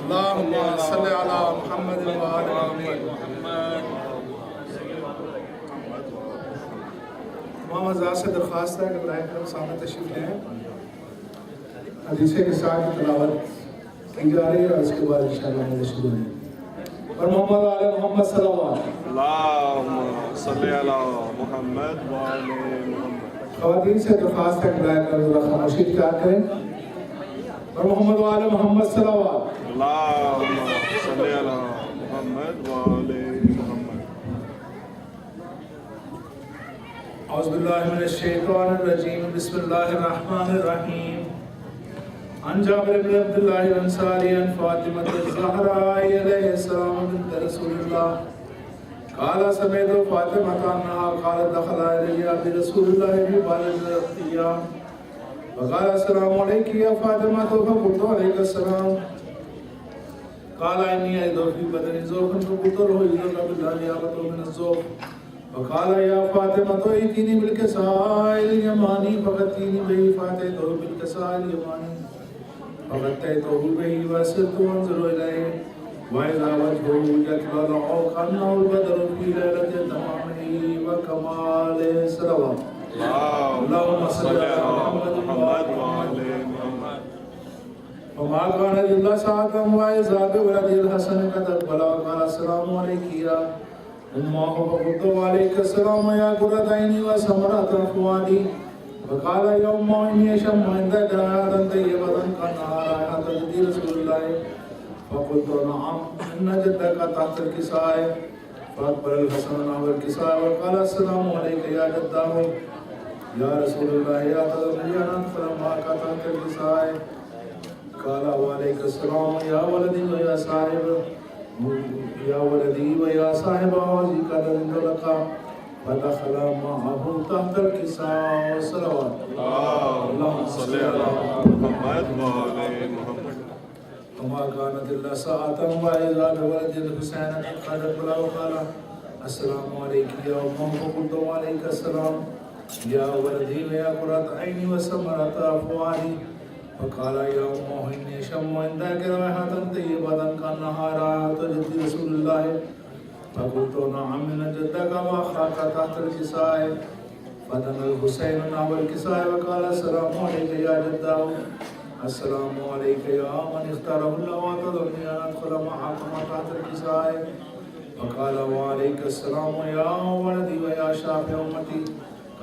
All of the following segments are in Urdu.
اللهم صل على محمد وآل محمد. امام حضرات سے درخواست ہے کہ براہ کرم سامنے تشریف لیں. حدیث کے ساتھ تلاوت کی جا رہی ہے اور اس کے بعد انشاءاللہ ہم شروع ہیں. اور محمد وآل محمد صلی اللہ علیہ وسلم. اللهم صل على محمد وآل محمد. خواتین سے درخواست ہے کہ براہ کرم ذرا خاموشی اختیار کریں. اور محمد وآل محمد صلی اللہ علیہ وسلم. اللهم صل على محمد وآل محمد. اعوذ باللہ من الشیطان الرجیم. بسم اللہ الرحمن الرحیم. عن جابر بن عبد الله الانصاری عن فاطمة الزہراء علیہ السلام بنت رسول اللہ قال سمعت فاطمة انها قالت دخل علی رسول اللہ ببالغ الأيام فقال السلام علیک یا فاطمة فقلت علیک السلام قال انی اعوذ فی بدنی ذوقا فقلت له اعوذ بالله یابت من الذوق فقال یا فاطمة ائتینی بالکساء الیمانی فغطینی به فاتحته بالکساء الیمانی فغطيته به وسرت وانظر إليه وإذا وجهه يتبرع كأنه البدر في ليلة تمامه وكماله صلوات. اللهم صل على محمد وآل محمد. وما كان إلا ساعة وإذا بولد الحسن قد أقبل وقال السلام عليك يا أمه فقلت وعليك السلام يا قرة عيني وثمرة فؤادي وقال يا أمه إني أشم عندك رائحة طيبة كأنها رائحة جد رسول الله فقلت نعم إن جدك تحت الكساء فأقبل الحسن نحو الكساء وقال السلام عليك يا جداه يا رسول الله يا تدري أن أدخل معك تحت الكساء قال وعليك السلام يا ولدي ويا صاحب وزيك لذنت لك فدخل معه تحت الكساء صلوات. اللهم صل على محمد وآل محمد. وما كانت إلا ساعة وإذا بولد الحسين قد أقبل وقال السلام عليك يا أمه فقلت وعليك السلام يا ولدي ويا قرة عيني وثمرة فؤادي فقال يا أمه إني أشم عندك رائحة طيبة كأنها رائحة جد رسول الله فقلت نعم إن جدك وأخاك تحت الكساء فدنا الحسين نحو الكساء وقال السلام عليك يا جداه السلام عليك يا من اختاره الله وتظني أن أدخل معكما تحت الكساء فقال وعليك السلام يا ولدي ويا شافع أمتي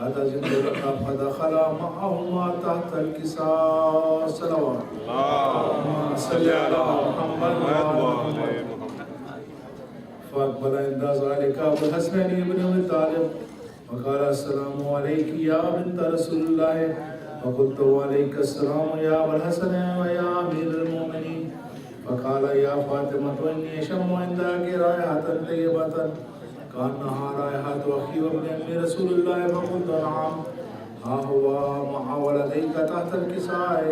قد أذنت لك فدخل معهما تحت الكساء صلوات. اللهم صل على محمد وآل محمد. فأقبل عند ذلك أبو الحسن بن أبي طالب وقال السلام عليك يا بنت رسول الله فقلت وعليك السلام يا أبا الحسن ويا أمير المؤمنين فقال يا فاطمة إني أشم عندك رائحة طيبة كأنها رائحة أخي وابن أم رسول الله فقلت نعم ها هو مع ولديك تحت الكساء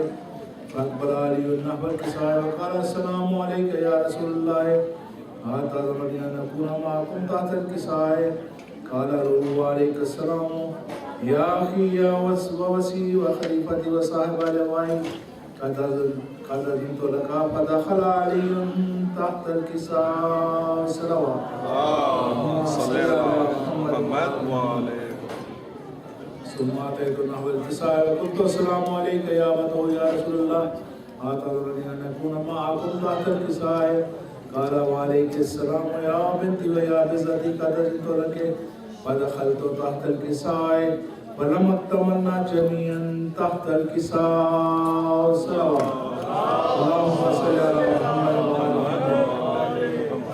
فأقبل علي نحو الكساء وقال السلام عليك يا رسول الله أتظنني أن أكون معكم تحت الكساء قال روح عليك السلام يا أخي يا وسي وخليفتي وصاحب لوائي قد أذنت لك فدخل علي تحت الكساء صلوات. اللهم صل على محمد وآل ثم أتيت نحو الكساء وقلت السلام عليك يا أبته يا رسول الله أتظنني أن أكون معكم تحت الكساء قال وعليك السلام يا بنتي ويا بزتي قد أذنت لك فدخلت تحت الكساء فلم أتمنى جميعا تحت الكساء صلوات. اللهم صل على محمد وآل محمد.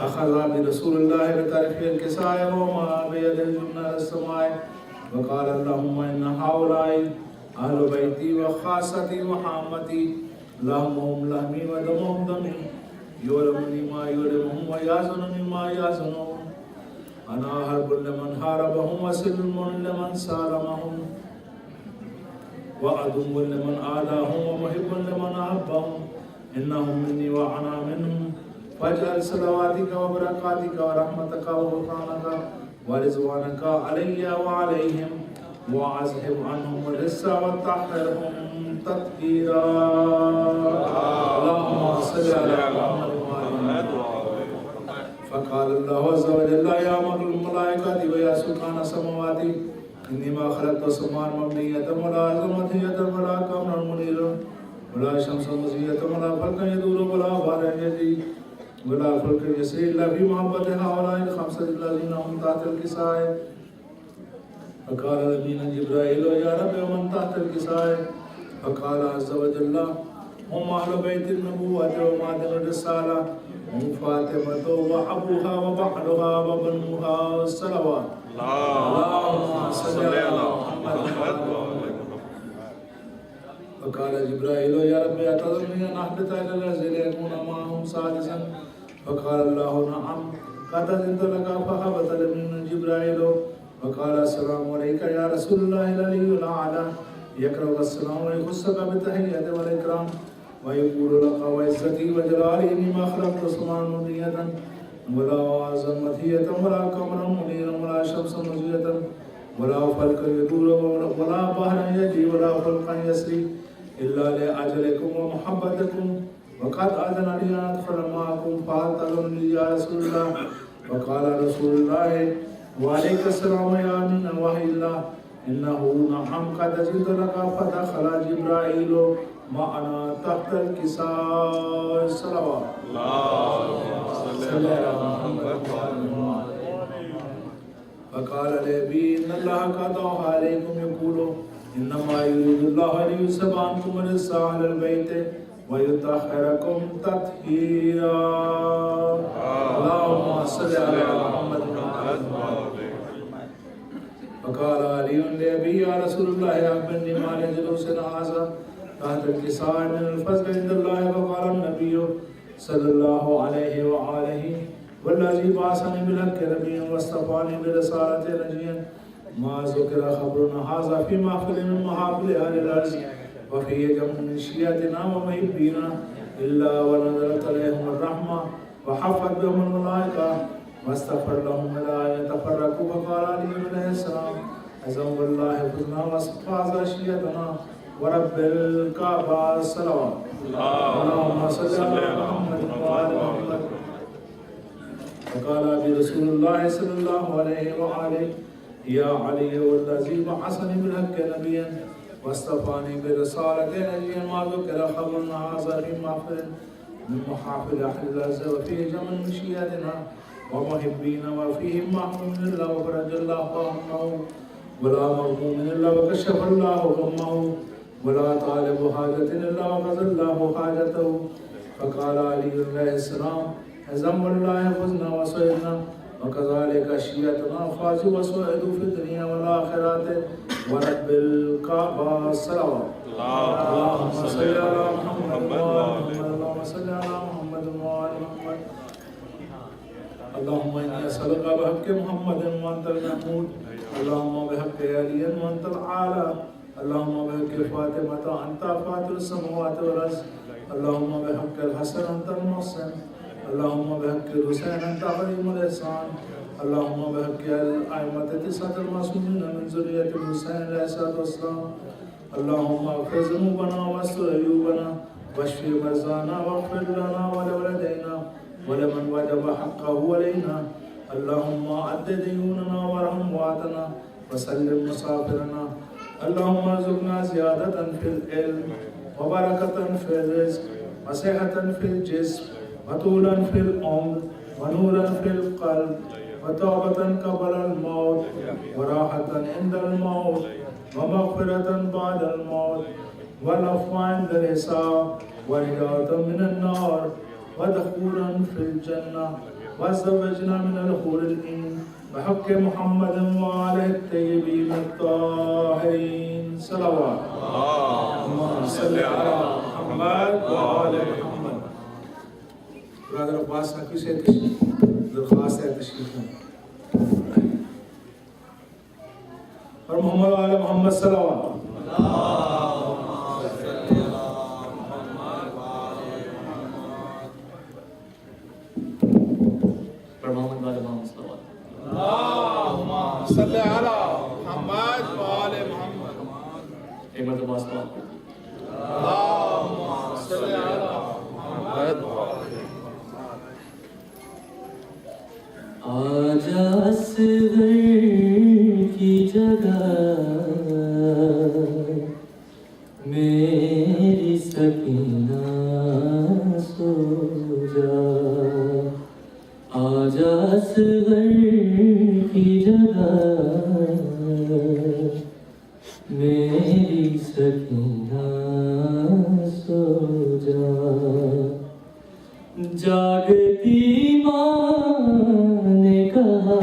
أخذ برسول الله بطرف الكساء وما بيده اليمنى على السماء وقال اللهم إن هؤلاء أهل بيتي وخاصتي وحامتي لحمهم لحمي ودمهم دمي يؤلمني ما يؤلمهم ويحزنني ما يحزنهم أنا حرب لمن حاربهم وسلم لمن سالمهم وعدو لمن آلاهم ومحب لمن أحبهم إنهم مني وأنا منهم فاجعل صلواتك وبركاتك ورحمتك وغفرانك ورضوانك علي وعليهم وأذهب عنهم الرجس وطهرهم تطهيرا. اللهم صل على محمد فقال الله عز وجل يا أمر الملائكة ويا سلطان السماوات إني ما خلقت سماء مبنية ولا زمثية ولا قمرا منيرا ولا شمس مزية ولا فلكا يدور ولا بحر يجري ولا فلك يسري إلا في محبة هؤلاء الخمسة الذين هم تحت الكساء. فقال لمن جبرائيل يا رب ومن تحت الكساء؟ فقال عز وجل هم أهل بيت النبوة ومعدن الرسالة هم فاطمة وأبوها وبحرها وبنوها الصلوات. اللهم صل على محمد. فقال جبرائيل يا رب أتذرني أن أهبط إلى الذين يكون معهم سادسا؟ فقال الله نعم قد أذنت لك فهبط لمن جبرائيل. فقال السلام عليك يا رسول الله العلي الأعلى يقرأ السلام ويخصك بالتحية والإكرام ويقول لك وعزتي وجلالي إني ما خلقت سماء مبنية ولا زمثية ولا قمرا منيرا ولا شمسا مزية ولا فلكا يدور ولا بحرا يجري ولا فلكا يسري إلا لأجلكم ومحبتكم وقد أذن لي أن أدخل معكم فهل تأذنني يا رسول الله؟ وقال رسول الله وعليك السلام يا أمين وحي الله إنه نعم قد أجد لك. فدخل جبرائيل معنا تحت الكساء. الصلوات. اللهم صل على محمد. فقال لي إن الله قد أوحى عليكم يقول إنما يريد الله ليذهب عنكم الرجس أهل البيت ويطهركم تطهيرا. اللهم صل على محمد. فقال علي لأبي يا رسول الله أخبرني ما لجلوسنا هذا تحت الكساء من الفضل عند الله. فقال النبي صلى الله عليه وآله والذي بعثني بالحق نبيا واصطفاني برسالة نبيا ما ذكر خبرنا هذا في محفل من محافل أهل الأرض وفي جمع من شيعتنا ومحبينا إلا ونزلت عليهم الرحمة وحفت بهم الملائكة واستغفر لهم ولا يتفرقوا. فقال علي عليه السلام عزم والله فزنا وصفاز شيعتنا ورب الكعبة. الصلوات. اللهم صل على محمد وعلى محمد. فقال أبي رسول الله صلى الله عليه وآله يا علي والذي بعثني بالحق نبيا واصطفاني برسالة نبيا ما ذكر خبرنا هذا في محفل من محافل أهل الأرض وفيه جمع من شيعتنا ومحبين وفيهم محمود من الله وفرج الله همه ولا مغموم إلا وكشف الله غمه ولا طالب حاجة إلا وقضى الله حاجته. فقال علي عليه السلام عزم والله فزنا وسعدنا وكذلك شيعتنا فازوا وسعدوا في الدنيا والآخرة ورب الكعبة. الصلوات. اللهم صل على محمد وعلى محمد. اللهم صل على محمد وعلى محمد. اللهم إني أسألك بحق محمد وأنت المحمود. اللهم بحق علي وأنت الأعلى. اللهم بحق فاطمة أنت فاطر السماوات والأرض. اللهم بحق الحسن أنت المحسن. اللهم بحق الحسين أنت عظيم الإحسان. اللهم بحق الأئمة التسعة المعصومين من ذرية الحسين عليه الصلاة والسلام. اللهم اغفر ذنوبنا واستر عيوبنا واشف مرضانا واغفر لنا ولوالدينا ولمن وجب حقه علينا. اللهم أد ديوننا وارحم مواتنا وسلم مسافرنا. اللهم ارزقنا زيادة في العلم وبركة في الرزق وصحة في الجسم وطولا في العمر ونورا في القلب وتوبة قبل الموت وراحة عند الموت ومغفرة بعد الموت والعفو عند الحساب ونجاة من النار ودخولا في الجنة وزوجنا من الحور العين بحق محمد وآله الطيبين الطاهرين. صلوات. اللهم صل على محمد وآل محمد. برادر عباس حقی سے درخواست ہے تشریف لیں اور محمد وآل محمد. صلوات. اللهم صل على محمد وآل محمد. ایک مرتبہ اللهم صل على محمد وآل محمد. آجا اصغر کی جگہ میری سکینہ سو جا، آجا اصغر کی جگہ میری سکینہ سو جا، جاگتی ماں نے کہا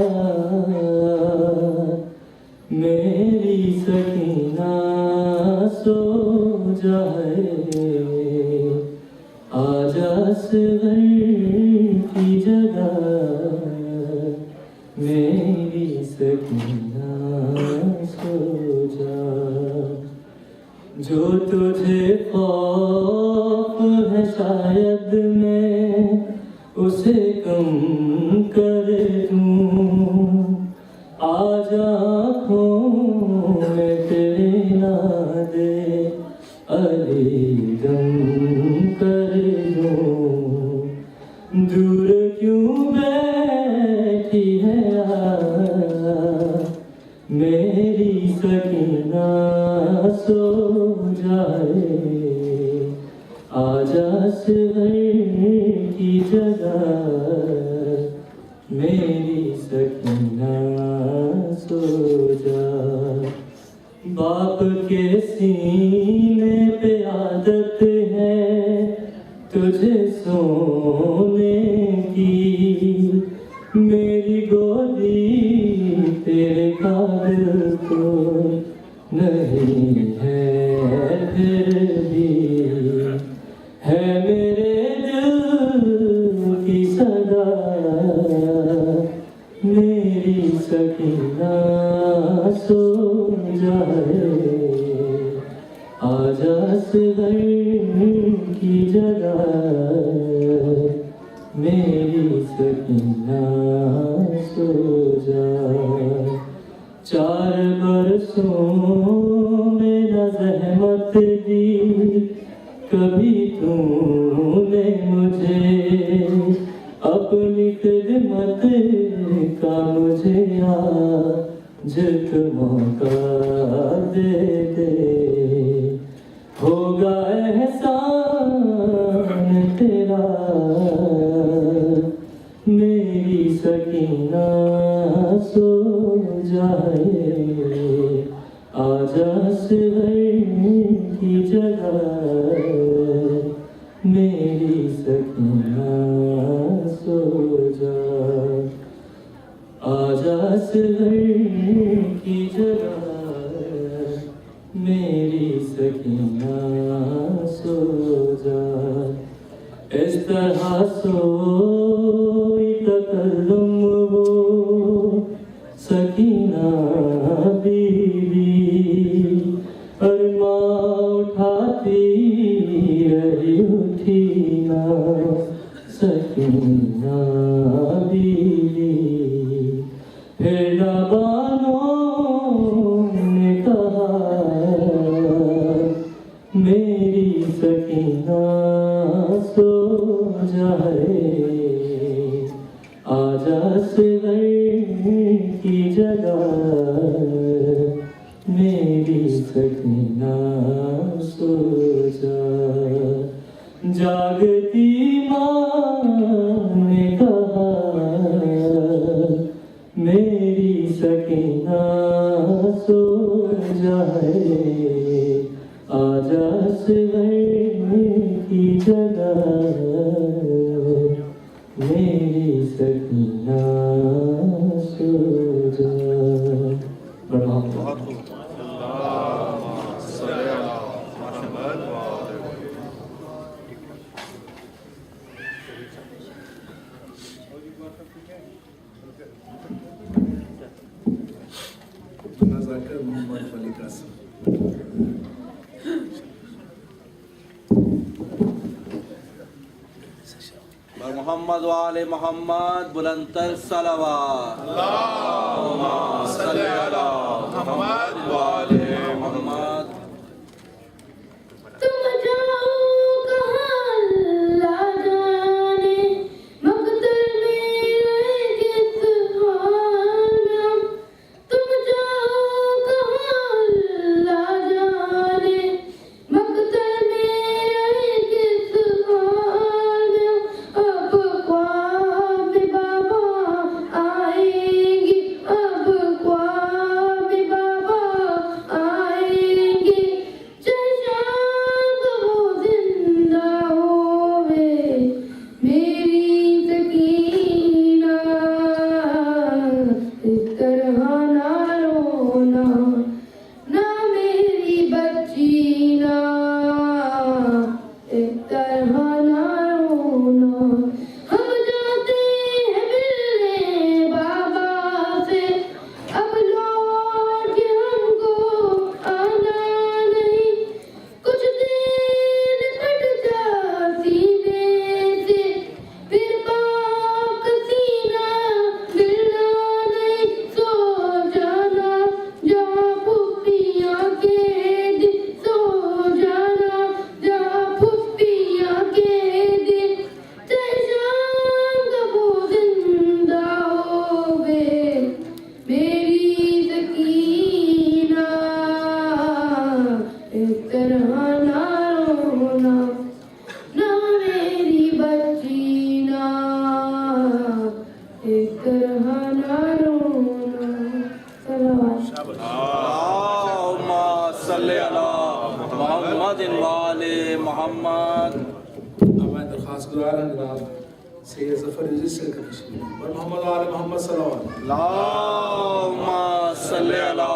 میری سکینہ سو جائے، آجا اصغر کی جگہ میری سکینہ سو جا، جو تجھے خوف ہے شاید میں اسے کم کر دوں، آج آنکھوں میں تیرے ناد علی گم کر دوں، دور کیوں بیٹھی ہے میری سکینہ سو جائے، آجا اصغر کی جگہ میری سکینہ سو جا، باپ کے سینے پہ عادت ہے تجھے سونے کی، میری گودی تیرے قابل تو نہیں ہے پھر بھی، ہے میرے دل کی صدا میری سکینہ سو جائے، آجا اصغر کی جگہ میری سکینہ سو جا، 4 برسوں میں نہ زحمت دی کبھی تو نے مجھے، اپنی خدمت کا مجھے آج موقع دے دے، ہوگا احسان تیرا میری سکینہ سو جائے، آجا اصغر کی جگہ میری سکینہ سو جا، آجا اصغر کی جگہ میری سکینہ سو جا، اس طرح سوئی تکلم وہ سکینہ بیوی، ارماں اٹھاتی رہی اٹھی نہ سکینہ بیوی، پھر نابانوں نے کہا میری سکینہ سو جائے، آجا اصغر کی جگہ میری سکینہ سو جا، جاگتی ماں نے کہا میری سکینہ سو جائے، آجا اصغر کی جگہ میری سکینہ سو جا، بڑھا نذاکر محمد ولی قاسم۔ محمد و آل محمد بلندتر صلوات، اللہم صلی علی محمد و آل محمد۔ تم جاؤ کہاں اللہ جانے، مقتل میں رہے کس گزارن جناب سید ظفر عزیز سے تشریف محمد آل محمد صلوات اللہم صلی علی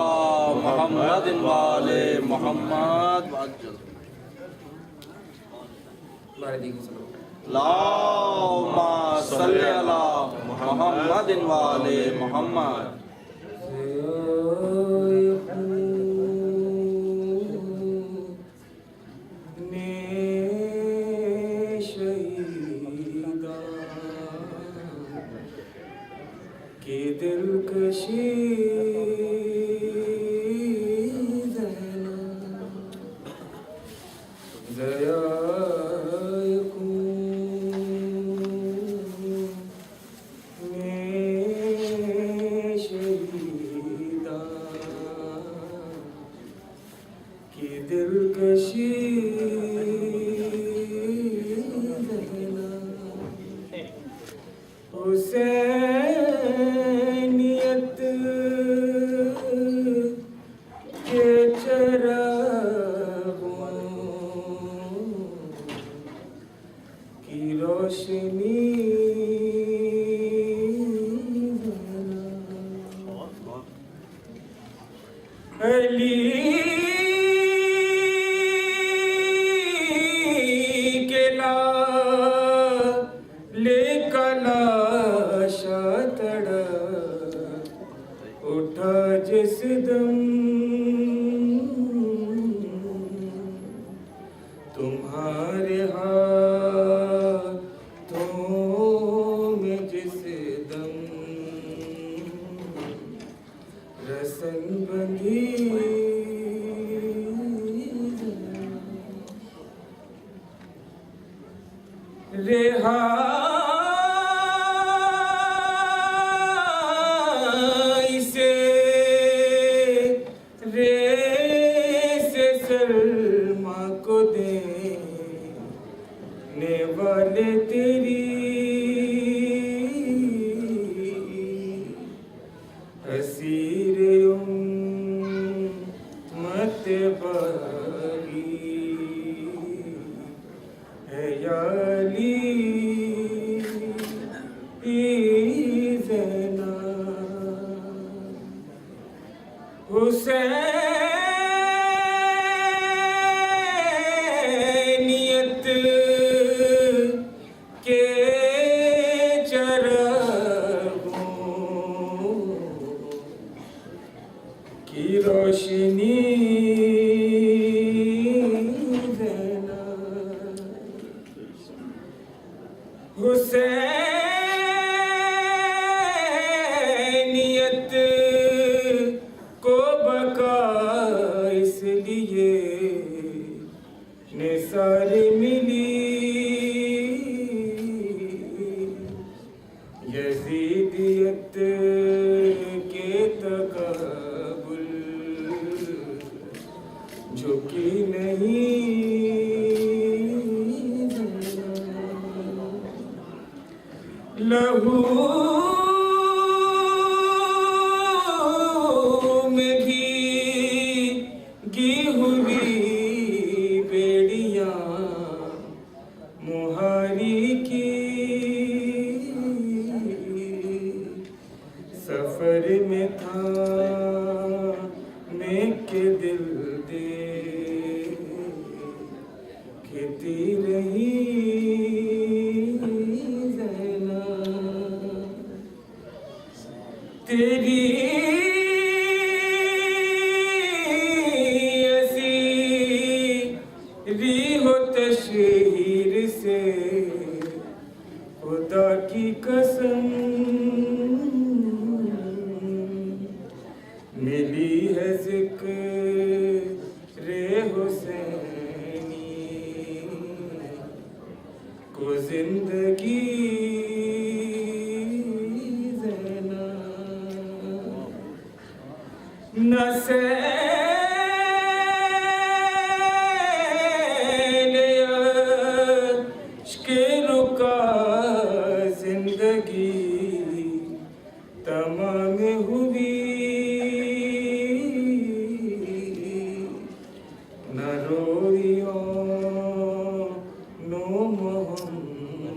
محمد وآل محمد اللہم صلی علی محمد وآل محمد حسینیت کے چراغوں کی روشنی علی کے لالے کا لاشا تڑپ اٹھا جس دم تمہارے ہاتھوں میں جس دم رسن بندھی رہائی سے سلمہ کو دینے والے تیری اسیر امت باغی ہے یا علی حسینیت کے چراغوں کی روشنی دینا حسینیت کو بقا اس لیے نثار ملی یزیدیت کے تقابل جھکی نہیں لہو میں بھیگی ہوئی بیڑیاں مہاری کی سفر میں تھا میں کے دل دے کھتی رہی تیری اسیری ہو تشہیر سے خدا کی قسم ملی ہے ذکر حسینی کو زندگی نہ سیل عشق رکا زندگی تمام ہوئی نہ رویوں نو محمد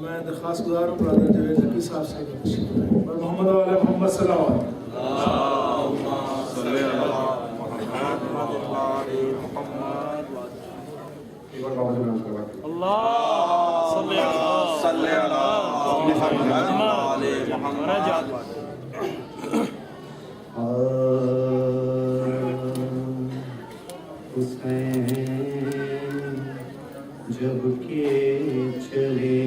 میں درخواست گزار ہوں برادر جاوید ذکی صاحب سے تشریف لائیں اور محمد وعلی محمد صلوات اللهم صل على محمد وعلى محمد اللهم صل على محمد وعلى محمد حسین جب کہ چلے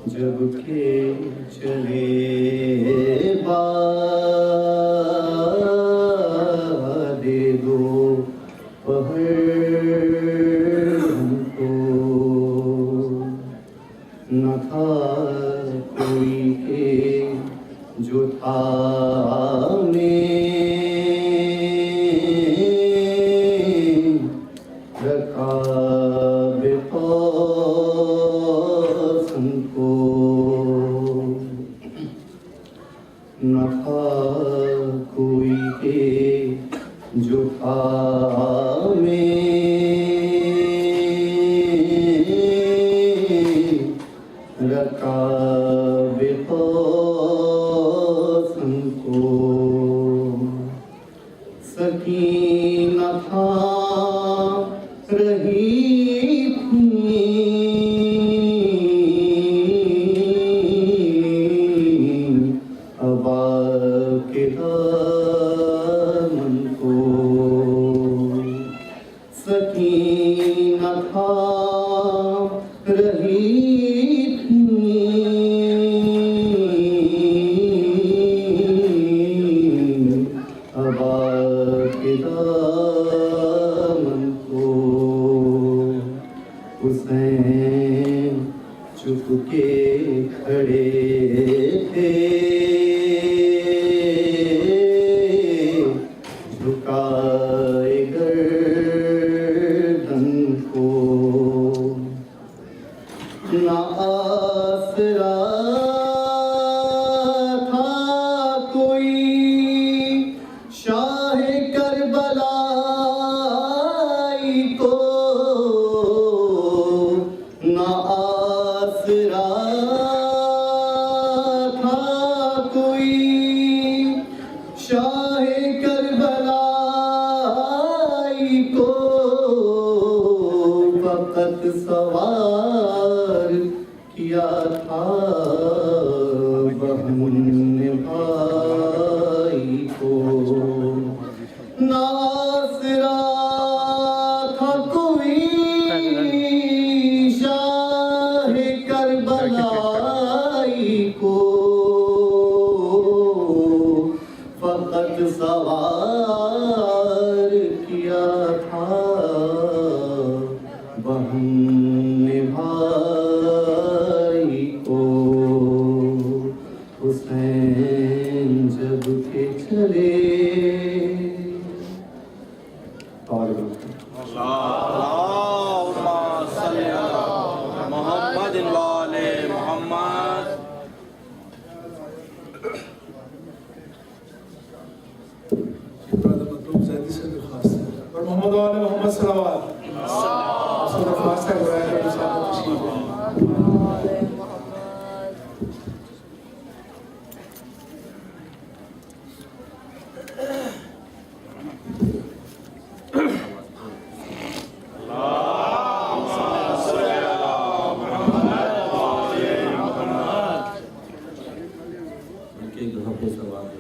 جب کہ چلے باد دو پہر کو نہ تھا کوئی کہ جو تھا نہ تھا کوئی کہ جو تھا رکاب قاسم کو سکینہ تھا رہی سکینہ تھا رہی ابا کے دامن کو حسین چپ کے کھڑے تھے جھکائے گردن کو نہ آسرا تھا کوئی شاہ کربلائی کو نہ آسرا تھا کوئی شاہ کربلائی کو فقط سوار کیا تھا بہن بھائی کو نہ آسرا تھا کوئی شاہ کربلائی کو فقط سوار کیا تھا بہن بھائی کو حسین جب کہ چلے اللهم صل على محمد وعلى محمد برادر مطلوب زیدی سے درخواست ہے اور محمد وعلی محمد صلوات سے درخواست ہے برادر کے ساتھ تشریف لائیں کے گھر پہ سوار ہو.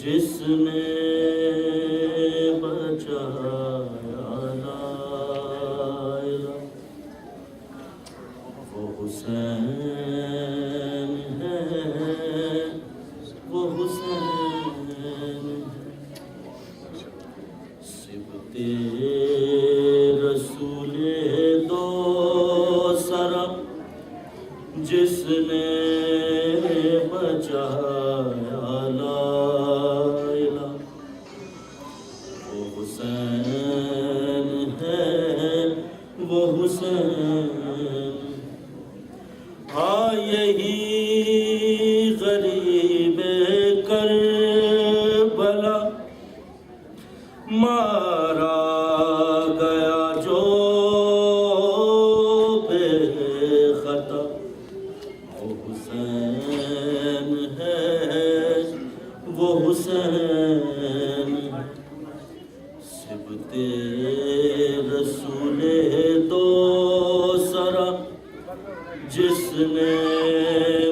جس نے بچایا لا الہ، وہ حسین ہے، وہ حسین ہے. صبت رسول دو سرا جس نے بچایا لا الہ، وہ حسین ہے، وہ حسین. ہاں یہی غریب کربلا مارا گیا جو بے خطا، وہ حسین ہے، وہ حسین. صبت رسول دو سرا جس نے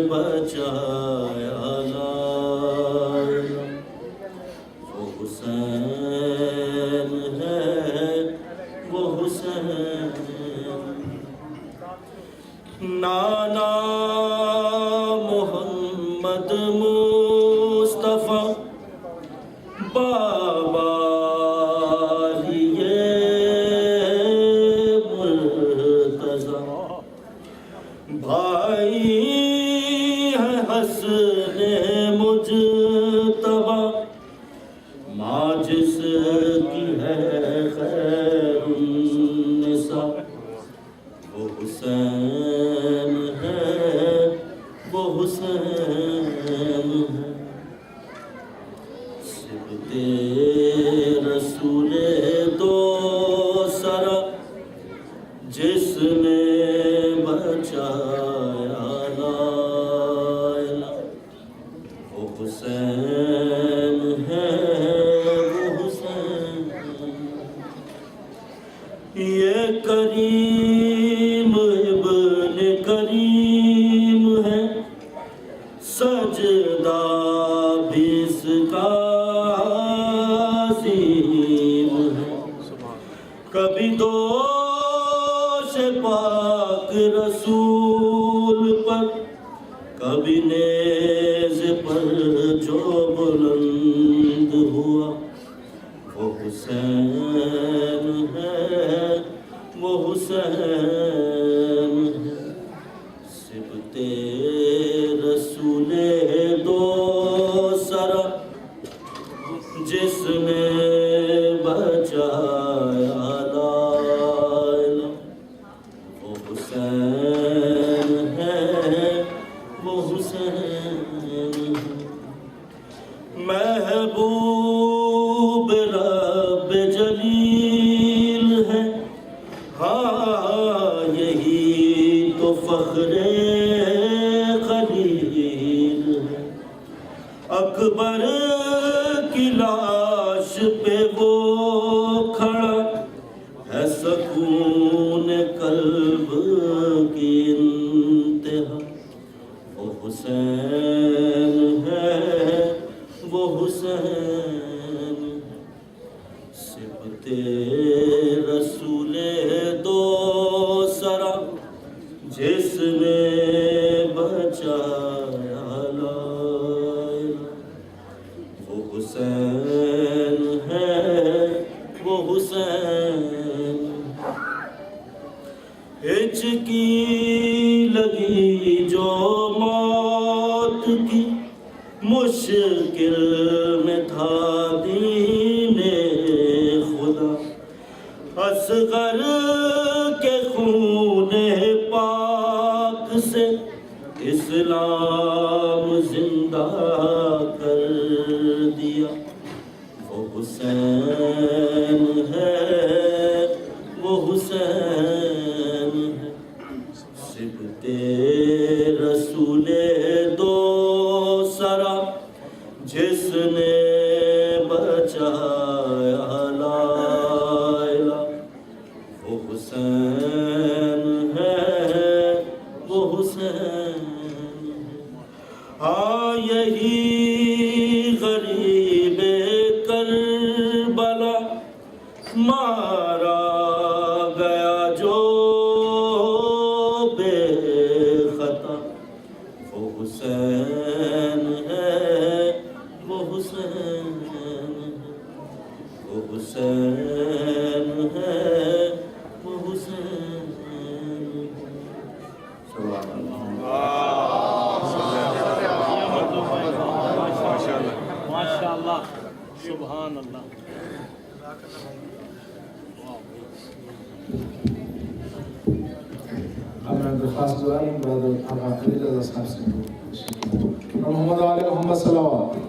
بچایا لا الہ، وہ حسین ہے، وہ حسین. نانا محمد مصطفیٰ بابا لیے مرتضیٰ، بھائی ہے حسن مجتبیٰ، ماں جس کی ہے خیر النساء، وہ حسین ہے، وہ حسین ہے. صبت رسول دو سرا جس نے بچایا لا الہ، وہ حسین ہے، وہ حسین. یہ کریم ابن کریم ہے، سجدہ بھی اس کا عظیم ہے. کبھی دوش پاک رسول پر، کبھی نیز پر جو بلند ہوا، وہ حسین ہے، وہ حسین ہے. صبت رسول دو سرا جس نے بچایا لا الہ، وہ حسین ہے، وہ حسین ہے. محبوب رب جلیل ہے، ہاں یہی تو فخر خلیل ہے. اکبر کی لاش پہ وہ کھڑا ہے، سکون قلب کی انتہا، وہ حسین ہے، وہ حسین. صبت رسول دو سرا جس نے بچایا لا الہ، وہ حسین ہے، وہ حسین. ہچکی لگی جو موت کی، مشکل میں تھا دین خدا، اصغر کے خون پاک سے اسلام زندہ کر دیا، وہ حسین ہے، وہ حسین ہے. صبت رسول دو سرا جس جس نے بچایا لا الہ وہ حسین ہے وہ حسین یہی غریب کربلا مارا گیا جو بے خطا وہ حسین ہے وہ حسین وہ حسین ہے وہ حسین سبحان اللہ ماشاءاللہ سبحان اللہ ہمیں درخواست گزاریں برادر آقا علی رضا صاحب سے محمد علی محمد صلوات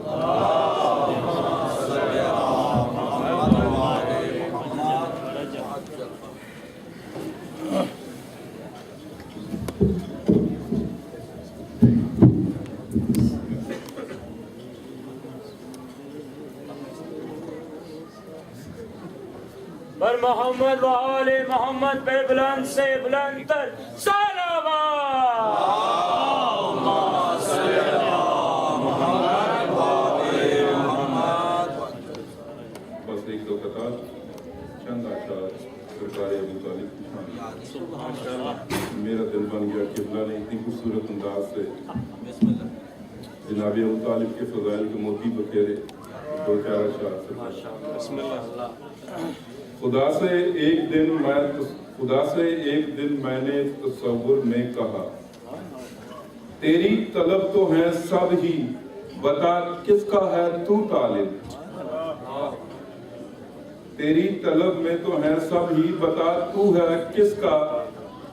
بر محمد و آل محمد پہ بلند سے بلند تر صلوات بس ایک دو قطار چند اشعار سرکار ابو طالب کی شان میرا دل بن گیا قبلہ نے اتنی خوبصورت انداز سے جناب ابو طالب کے فضائل کے موتی بکھیرے دو چار اشعار سے بسم اللہ خدا سے ایک دن میں نے تصور میں کہا تیری طلب تو ہے سب ہی بتا کس کا ہے تو طالب تیری طلب میں تو ہے سب ہی بتا تو ہے کس کا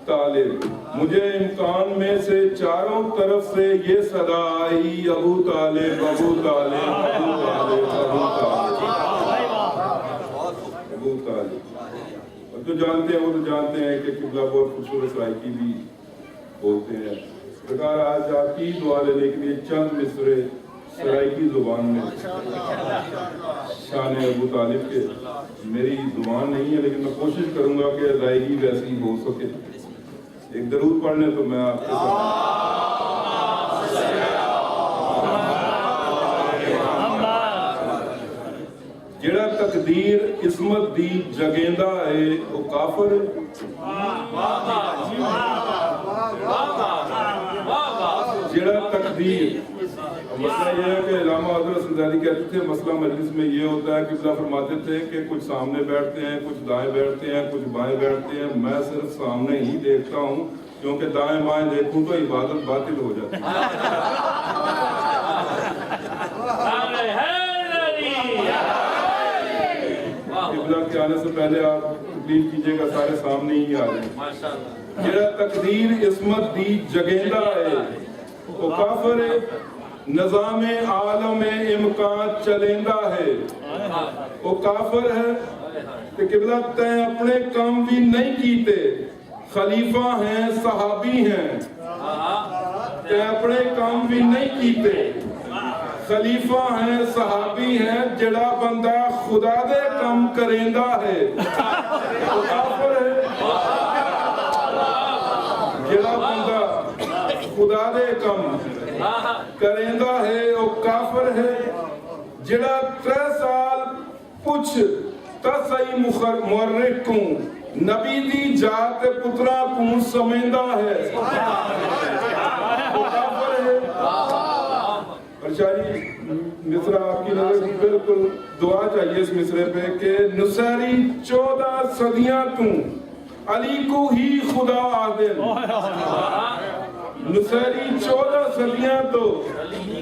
طالب مجھے امکان میں سے چاروں طرف سے یہ صدا آئی ابو طالب ابو طالب ابو طالب ابو طالب ابو طالب اور جو جانتے ہیں وہ تو جانتے ہیں کہ قبلہ بہت خوبصورت سرائکی بھی بولتے ہیں سرکار آج آپ کی دعا لینے کے لیے چند مصرے سرائکی زبان میں شان ابو طالب کے میری زبان نہیں ہے لیکن میں کوشش کروں گا کہ ادائیگی ویسی ہو سکے ایک درود پڑھنے تو میں آپ کے ساتھ جڑا تقدیر عصمت دی جگیندہ ہے وہ کافر جڑا تقدیر مسئلہ یہ ہے کہ علامہ حضرت سنزاری کہتے تھے مسئلہ مجلس میں یہ ہوتا ہے کہ قبلہ فرماتے تھے کہ کچھ سامنے بیٹھتے ہیں کچھ دائیں بیٹھتے ہیں کچھ بائیں بیٹھتے ہیں میں صرف سامنے ہی دیکھتا ہوں کیونکہ دائیں بائیں دیکھوں تو عبادت باطل ہو جاتی قبلہ کے آنے سے پہلے آپ تکلیف کیجئے گا سارے سامنے ہی آ رہے ہیں جڑا تقدیر عصمت دی جگیندہ ہے وہ کافر نظام عالم امکان چلیندہ ہے وہ کافر ہے کہ قبلہ تے اپنے کام بھی نہیں کیتے خلیفہ ہیں صحابی ہیں تے اپنے کام بھی نہیں کیتے خلیفہ ہیں صحابی ہیں جڑا بندہ خدا دے کام کریندہ ہے وہ کافر ہے جڑا بندہ خدا دے کام کریندہ ہے وہ کافر ہے جڑا 3 سال پوچھ تسائی مورخ کو نبی دی جات پترا کو سمجھدا ہے وہ کافر ہے ارشادی مصرع آپ کی نظر بالکل دعا چاہیے اس مصرے پہ کہ نصیری 14 صدیاں تو علی کو ہی خدا آدن نصیری 14 صدیاں تو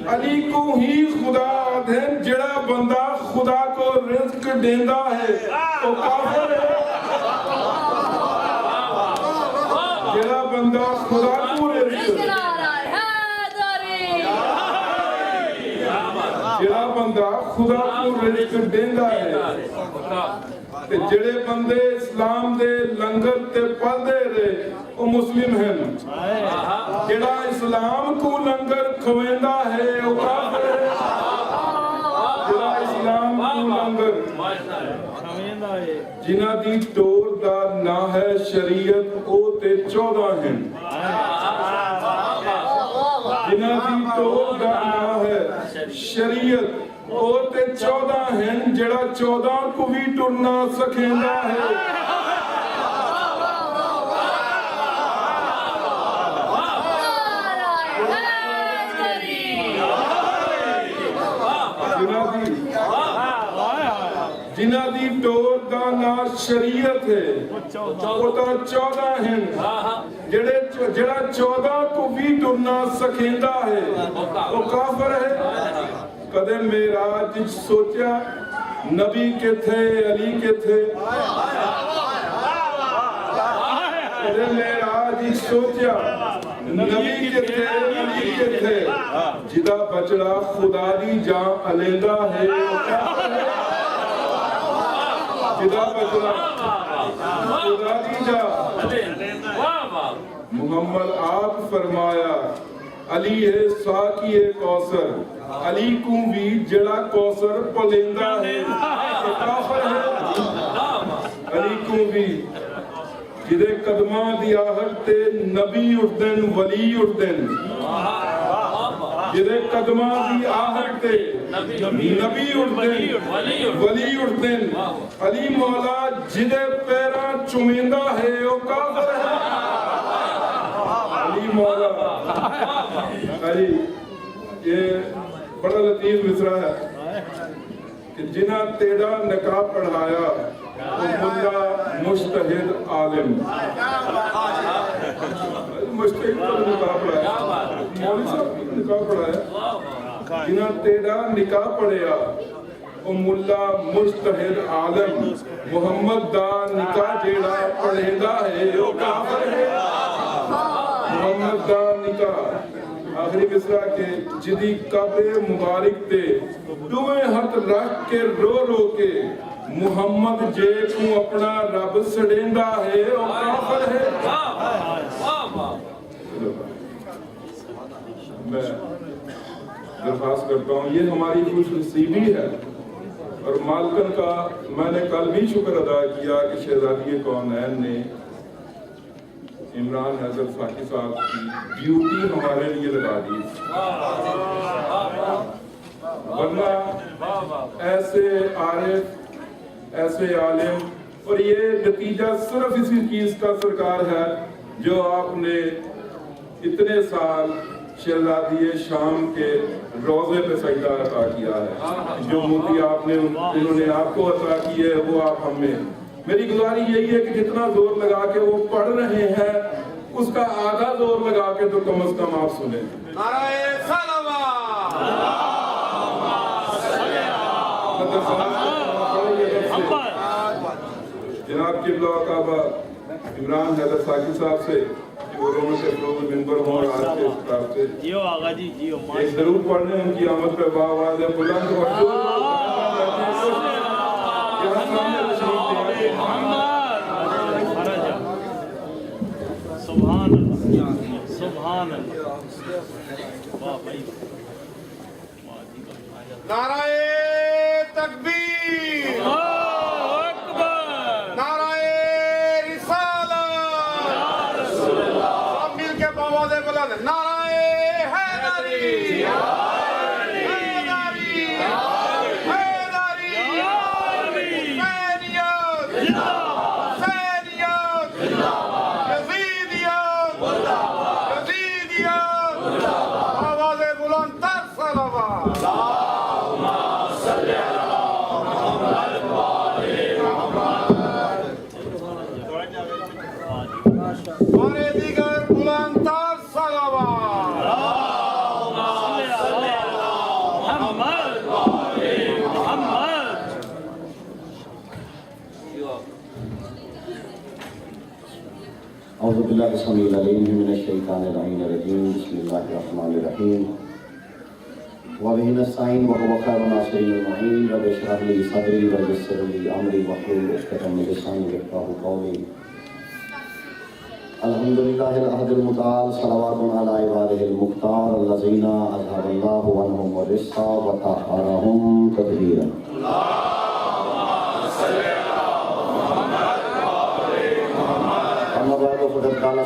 علی کو ہی خدا آدن جڑا بندہ خدا کو رزق دیندہ ہے وہ کافر ہے جڑا بندہ خدا کو رزق جڑا بندہ خدا کو رزق دیندہ ہے تے جڑے بندے اسلام دے لنگر تے پلدے رہے وہ مسلم ہیں جڑا اسلام کو لنگر کھویندہ ہے وہ کافر ہے لنگر جنہ دی ٹور دا نا ہے شریعت او تے 14 ہیں جنہ دی ٹور دا نا ہے شریعت او تے 14 ہیں جڑا 14 کو بھی ٹرنا سکھیندا ہے جنہ دی ٹور دا نا شریعت ہے وہ تا 14 ہیں جڑا 14 کو بھی ٹرنا سکھیندا ہے وہ کافر ہے کدے معراج سوچیا نبی کے تھے علی کے تھے کدے معراج سوچیا نبی کے تھے علی کے تھے جدا بچڑا خدا دی جان علیندہ ہے وہ کافر ہے جدا بچڑا خدا دی جان محمد آپ فرمایا علی ہے ساکی کوثر علی کو بھی جڑا کوثر پلیندہ ہے کافر ہے علی کو بھی جدے قدماں دی آہٹ تے نبی اٹھدن ولی اٹھدن جدے قدماں دی آہٹ تے نبی اٹھدن ولی اٹھدن علی مولا جدے پیراں چمیندہ ہے وہ کافر ہے علی مولا علی یہ بڑا لطیف مصرع ہے کہ جنہ تیرا نکاح پڑھایا وہ ملا مجتہد عالم مجتہد نکاح پڑھایا مولوی صاحب نکاح پڑھایا جنہ تیرا نکاح پڑھایا وہ ملا مجتہد عالم محمد دا نکاح جیڑا پڑھیندہ ہے وہ کافر ہے محمد دا نکاح آخری مصرع کے جدی قبر مبارک تے دوئے ہاتھ رکھ کے رو رو کے محمد جے کو اپنا رب سڑیندہ ہے اور کافر ہے میں درخواست کرتا ہوں یہ ہماری خوش نصیبی ہے اور مالکن کا میں نے کل بھی شکر ادا کیا کہ شہزادی کونین نے عمران حضرت فاقی صاحب کی ڈیوٹی ہمارے لیے لگا دی ورنہ ایسے عارف ایسے عالم اور یہ نتیجہ صرف اسی چیز کا سرکار ہے جو آپ نے اتنے سال شہزادی شام کے روزے پہ سجدہ عطا کیا ہے جو موتی آپ نے انہوں نے آپ کو عطا کی ہے وہ آپ ہمیں میری گزارش یہی ہے کہ جتنا زور لگا کے وہ پڑھ رہے ہیں اس کا آدھا زور لگا کے تو کم از کم آپ سنیں نعرہ صلوات جناب قبلہ کعبہ عمران حیدر ساقی صاحب سے جو انہوں سے فروغ منبر ہوں آج کے اختلاف سے جیو آغا جی جیو ایک ضرور پڑھنے ان کی آمد پہ باواز ہے بلند اور سبحان اللہ سبحان اللہ واہ بھائی نعرہ تکبیر نعرہ رسالت سب مل کے باواز بلند نعرہ حیدری اعوذ باللہ السمیع العلیم من الشیطان اللعین الرجیم بسم اللہ الرحمن الرحیم وبہ نستعین وهو خیر الناصرین المعین رب اشرح لی صدری ویسر لی امری واحلل عقدۃ من لسانی یفقهوا قولی الحمدللہ الاحد المتعال صلوات علی عبادہ المختار الذین اذهب اللہ عنہم الرجس وطہرهم تطہیرا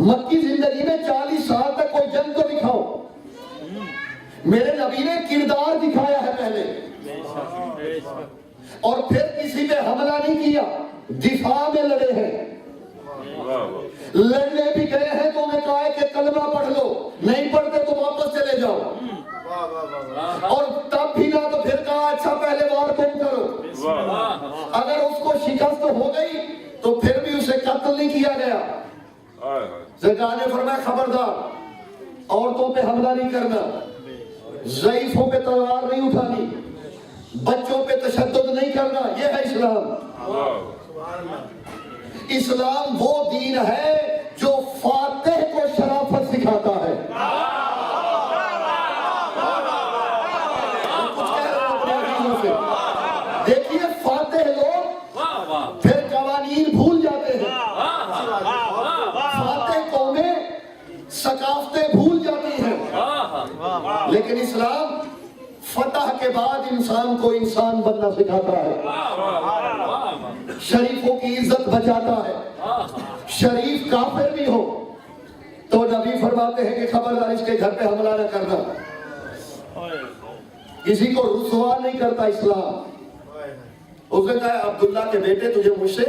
مکی زندگی میں 40 سال تک کوئی جنگ تو دکھاؤ. میرے نبی نے کردار دکھایا ہے پہلے, اور پھر کسی پہ حملہ نہیں کیا, دفاع میں لڑے ہیں. لڑنے بھی گئے ہیں تو انہیں کہا ہے کہ کلمہ پڑھ لو, نہیں پڑھتے تو واپس چلے جاؤ. اور تب بھی نہ تو پھر کہا اچھا پہلے وار تم کرو. اگر اس کو شکست ہو گئی تو پھر بھی اسے قتل نہیں کیا گیا. سرکار نے فرمایا خبردار عورتوں پہ حملہ نہیں کرنا, ضعیفوں پہ تلوار نہیں اٹھانی, بچوں پہ تشدد نہیں کرنا. یہ ہے اسلام. اسلام وہ دین ہے جو فاتح کو شرافت سکھاتا ہے. دیکھیے فاتح لوگ پھر قوانین بھول جاتے ہیں, فاتح قومیں ثقافتیں بھول جاتی ہیں. لیکن اسلام فتح کے بعد انسان کو انسان بننا سکھاتا ہے, شریفوں کی عزت بچاتا ہے. شریف کافر بھی ہو تو نبی فرماتے ہیں کہ خبردار اس کے گھر پہ حملہ نہ کرنا. کسی کو رسوا نہیں کرتا اسلام. اس نے کہا عبداللہ کے بیٹے تجھے مجھ سے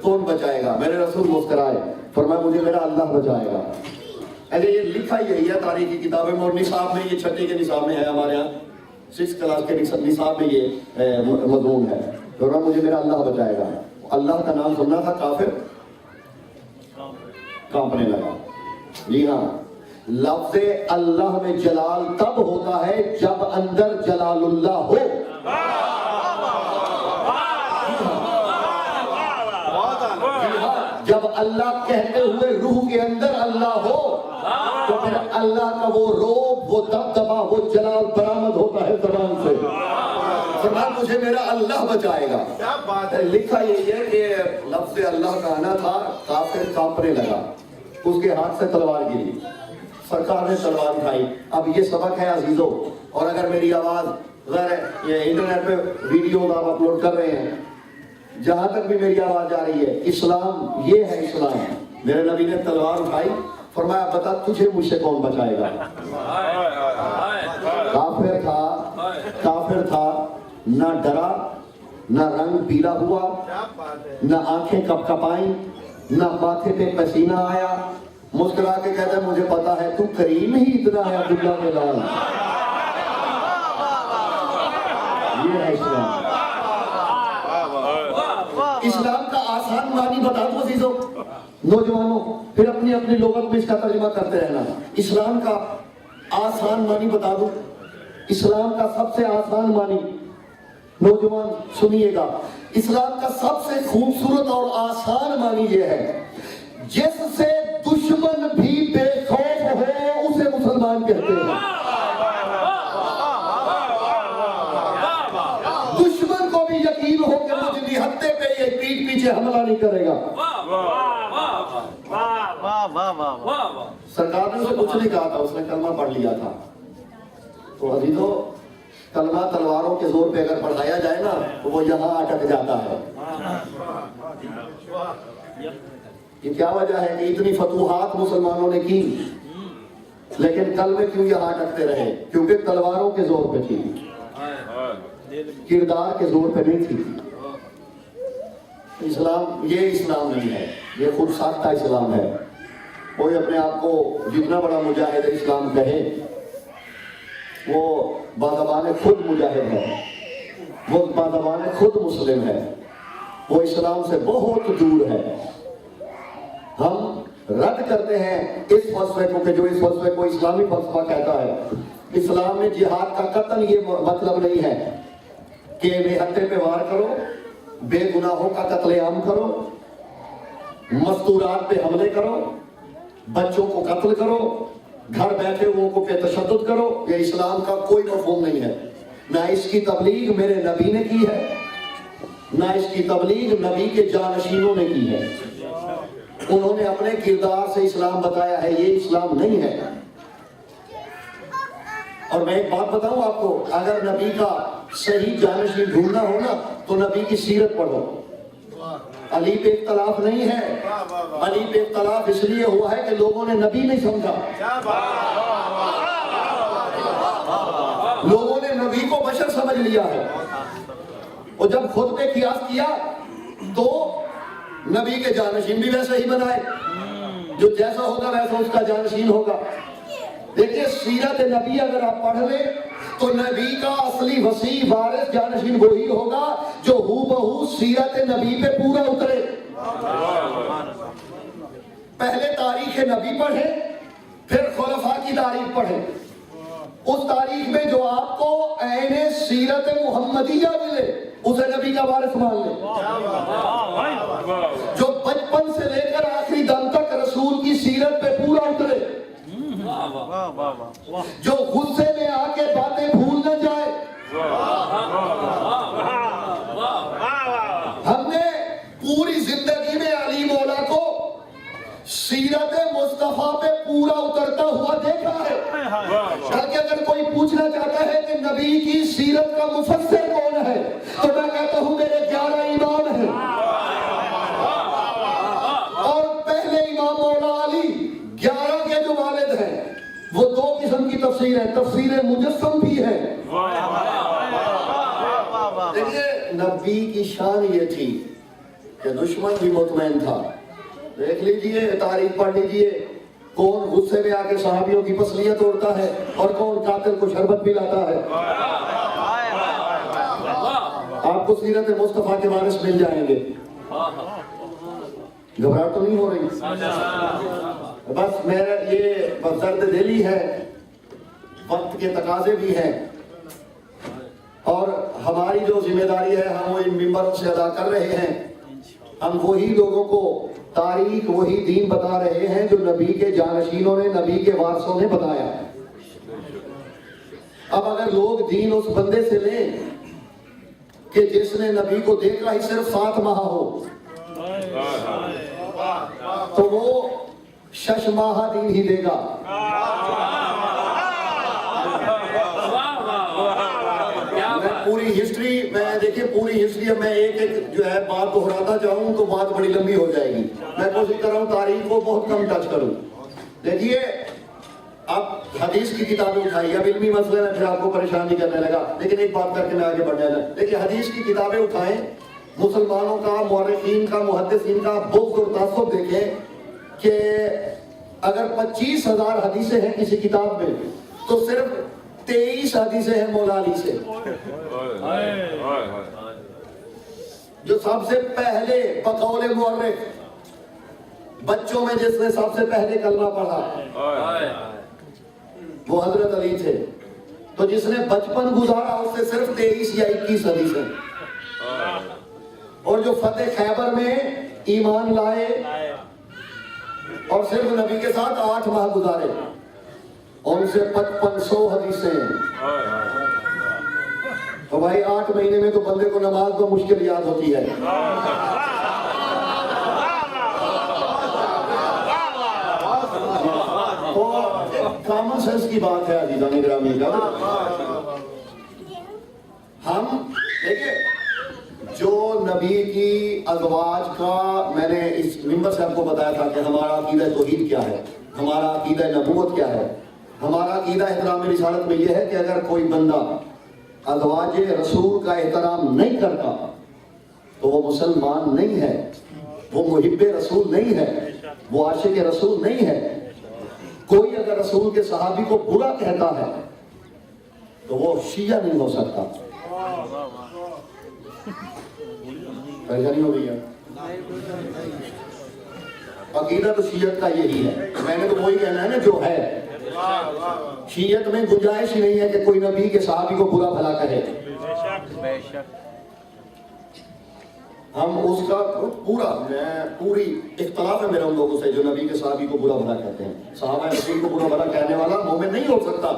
کون بچائے گا؟ میرے رسول مسکرائے, فرمایا مجھے میرا اللہ بچائے گا. اگر یہ لکھا یہی ہے تاریخی کتابیں میں, اور نصاب میں یہ 6 کے نصاب میں ہے, ہمارے ہاں 6 کلاس کے نصاب میں یہ مضمون ہے. فرمایا مجھے میرا اللہ بچائے گا. اللہ کا نام سننا تھا, کافر کانپنے لگا. جی ہاں, لفظ اللہ میں جلال تب ہوتا ہے جب اندر جلال اللہ ہو. جب اللہ کہتے ہوئے روح کے اندر اللہ ہو تو پھر اللہ کا وہ روب, وہ دبدبا, وہ جلال برآمد ہوتا ہے زبان سے. فرمایا مجھے میرا اللہ بچائے گا. لکھا یہی ہے کہ لفظ اللہ کا آنا تھا, کافر کانپنے لگا, اس کے ہاتھ سے تلوار گری, سرکار نے تلوار اٹھائی. اب یہ سبق ہے عزیزوں, اور اگر میری آواز غیر یہ انٹرنیٹ پہ ویڈیو آپ اپلوڈ کر رہے ہیں, جہاں تک بھی میری آواز آ رہی ہے, اسلام یہ ہے اسلام. میرے نبی نے تلوار اٹھائی, فرمایا بتا تجھے مجھ سے کون بچائے گا. کافر تھا, نہ ڈرا, نہ رنگ پیلا ہوا, نہ آنکھیں کپ کپائیں, نہ ماتھے پہ پسینہ آیا. مسکرا کے کہتا ہے مجھے پتا ہے تو کریم ہی اتنا ہے عبداللہ کے لال. یہ ہے اسلام. اسلام کا آسان معنی بتا دو عزیزوں, نوجوانوں, پھر اپنی اپنی لغت میں اس کا ترجمہ کرتے رہنا. اسلام کا آسان معنی بتا دو. اسلام کا سب سے آسان معنی, نوجوان سنیے گا, اسلام کا سب سے خوبصورت اور آسان معنی یہ ہے جس سے دشمن بھی بے خوف ہو اسے مسلمان کہتے ہیں. دشمن کو بھی یقین ہو کہ مجھے نہتے پہ یہ پیٹ پیچھے حملہ نہیں کرے گا. سرکار نے اسے کچھ نہیں کہا تھا, اس نے کلمہ پڑھ لیا تھا. تو عزیزوں, کلمہ تلواروں کے زور پہ اگر پڑھایا جائے نا تو وہ یہاں اٹک جاتا ہے. یہ کیا وجہ ہے کہ اتنی فتوحات مسلمانوں نے کی, لیکن کلمے کیوں یہاں اٹکتے رہے؟ کیونکہ تلواروں کے زور پہ تھی, کردار کے زور پہ نہیں تھی. اسلام یہ اسلام نہیں ہے, یہ خود ساختہ اسلام ہے. کوئی اپنے آپ کو جتنا بڑا مجاہد اسلام کہے, وہ بازبان خود مجاہد ہے, وہ بازبان خود مسلم ہے, وہ اسلام سے بہت دور ہے. ہم رد کرتے ہیں اس فلسفے کو کہ جو اس فلسفے کو اسلامی فلسفہ کہتا ہے. اسلام میں جہاد کا قتل یہ مطلب نہیں ہے کہ بے ہتھے پہ وار کرو, بے گناہوں کا قتل عام کرو, مستورات پہ حملے کرو, بچوں کو قتل کرو, گھر بیٹھے ہوئے کو پہ تشدد کرو. یہ اسلام کا کوئی مفہوم نہیں ہے. نہ اس کی تبلیغ میرے نبی نے کی ہے, نہ اس کی تبلیغ نبی کے جانشینوں نے کی ہے. انہوں نے اپنے کردار سے اسلام بتایا ہے, یہ اسلام نہیں ہے. اور میں ایک بات بتاؤں آپ کو, اگر نبی کا صحیح جانشین ڈھونڈنا ہو نا تو نبی کی سیرت پڑھو. علی پہ اختلاف نہیں ہے، علی پہ اختلاف اس لیے ہوا ہے کہ لوگوں نے نبی نہیں سمجھا، لوگوں نے نبی کو بشر سمجھ لیا ہے، اور جب خود پہ قیاس کیا تو نبی کے جانشین بھی ویسے ہی بنائے، جو جیسا ہوگا ویسا اس کا جانشین ہوگا۔ دیکھیے سیرت نبی اگر آپ پڑھ لیں تو نبی کا اصلی وسیع وارث جانشین وہی ہوگا جو ہو بہو سیرت نبی پہ پورا اترے۔ پہلے تاریخ نبی پڑھیں، پھر خلفاء کی تاریخ پڑھیں، اس تاریخ میں جو آپ کو عین سیرت محمدیہ ملے اسے نبی کا وارث مان لیں، جو بچپن سے لے کر آخری دم تک رسول کی سیرت پہ پورا اترے، جو غصے میں آ کے باتیں بھول نہ جائے۔ ہم نے پوری زندگی میں علی مولا کو سیرت مصطفیٰ پہ پورا اترتا ہوا دیکھا ہے، تاکہ اگر کوئی پوچھنا چاہتا ہے کہ نبی کی سیرت کا مفسر کون ہے تو میں کہتا ہوں میرے 11 امام ہیں، اور پہلے امام مولا علی 11 کے جو والد ہیں وہ 2 قسم کی تفسیر ہے، تفسیر مجسم بھی ہے۔ دیکھیے نبی کی شان یہ تھی کہ دشمن بھی مطمئن تھا۔ دیکھ لیجئے تاریخ پڑھ لیجئے، کون غصے میں آ کے صحابیوں کی پسلیاں توڑتا ہے اور کون قاتل کو شربت پلاتا ہے۔ آپ کو سیرت مصطفیٰ کے وارث مل جائیں گے، گھبراہٹ تو نہیں ہو رہی؟ بس میرا یہ بس درد دلی ہے، وقت کے تقاضے بھی ہیں، اور ہماری جو ذمہ داری ہے ہم وہ ان ممبروں سے ادا کر رہے ہیں۔ ہم وہی لوگوں کو تاریخ وہی دین بتا رہے ہیں جو نبی کے جانشینوں نے، نبی کے وارثوں نے بتایا۔ اب اگر لوگ دین اس بندے سے لیں کہ جس نے نبی کو دیکھا ہی صرف 7 ماہ ہو تو وہ 6 ماہ دین ہی دے گا۔ پوری ہسٹری میں دیکھیں، پوری ہسٹری میں ایک جو ہے بات دہراتا جاؤں تو بات بڑی لمبی ہو جائے گی، میں کوشش کر رہا ہوں تاریخ کو بہت کم ٹچ کروں۔ دیکھیے اب حدیث کی کتابیں اٹھائی، اب علمی مسئلہ میں پھر آپ کو پریشان نہیں کرنے لگا، لیکن ایک بات کر کے میں آگے بڑھ جانا۔ دیکھیے حدیث کی کتابیں اٹھائیں، مسلمانوں کا، مورخین کا، محدثین کا بغض اور تعصب دیکھیں کہ اگر 25,000 حدیثیں ہیں کسی کتاب میں تو صرف 23 حدیثیں ہیں مولا علی سے، جو سب سے پہلے بقول مورخ بچوں میں جس نے سب سے پہلے کلمہ پڑھا وہ حضرت علی تھے، تو جس نے بچپن گزارا اس سے صرف 23 یا 21 حدیثیں، اور جو فتح خیبر میں ایمان لائے اور صرف نبی کے ساتھ 8 ماہ گزارے ان سے 5500 حدیثیں۔ تو بھائی 8 مہینے میں تو بندے کو نماز تو مشکل یاد ہوتی ہے۔ تو کامن سینس کی بات ہے عزیزان گرامی کا۔ ہم دیکھیں جو نبی کی ازواج کا، میں نے اس ممبر سے آپ کو بتایا تھا کہ ہمارا عقیدہ توحید کیا ہے، ہمارا عقیدہ نبوت کیا ہے۔ ہمارا عقیدہ احترام رسالت میں یہ ہے کہ اگر کوئی بندہ ازواج رسول کا احترام نہیں کرتا تو وہ مسلمان نہیں ہے، وہ محب رسول نہیں ہے، وہ عاشق رسول نہیں ہے۔ کوئی اگر رسول کے صحابی کو برا کہتا ہے تو وہ شیعہ نہیں ہو سکتا۔ پریشانی ہو رہی ہے؟ عقیدہ تو شیعت کا یہی ہے، میں نے تو وہی کہنا ہے نا جو ہے۔ شیعت میں گنجائش ہی نہیں ہے کہ کوئی نبی کے صحابی کو برا بھلا کہے۔ ہم اس کا پوری اختلاف ہے میرا ان لوگوں سے جو نبی کے صحابی کو برا بھلا کہتے ہیں۔ صحابہ رسول کو برا بھلا کہنے والا مومن نہیں ہو سکتا۔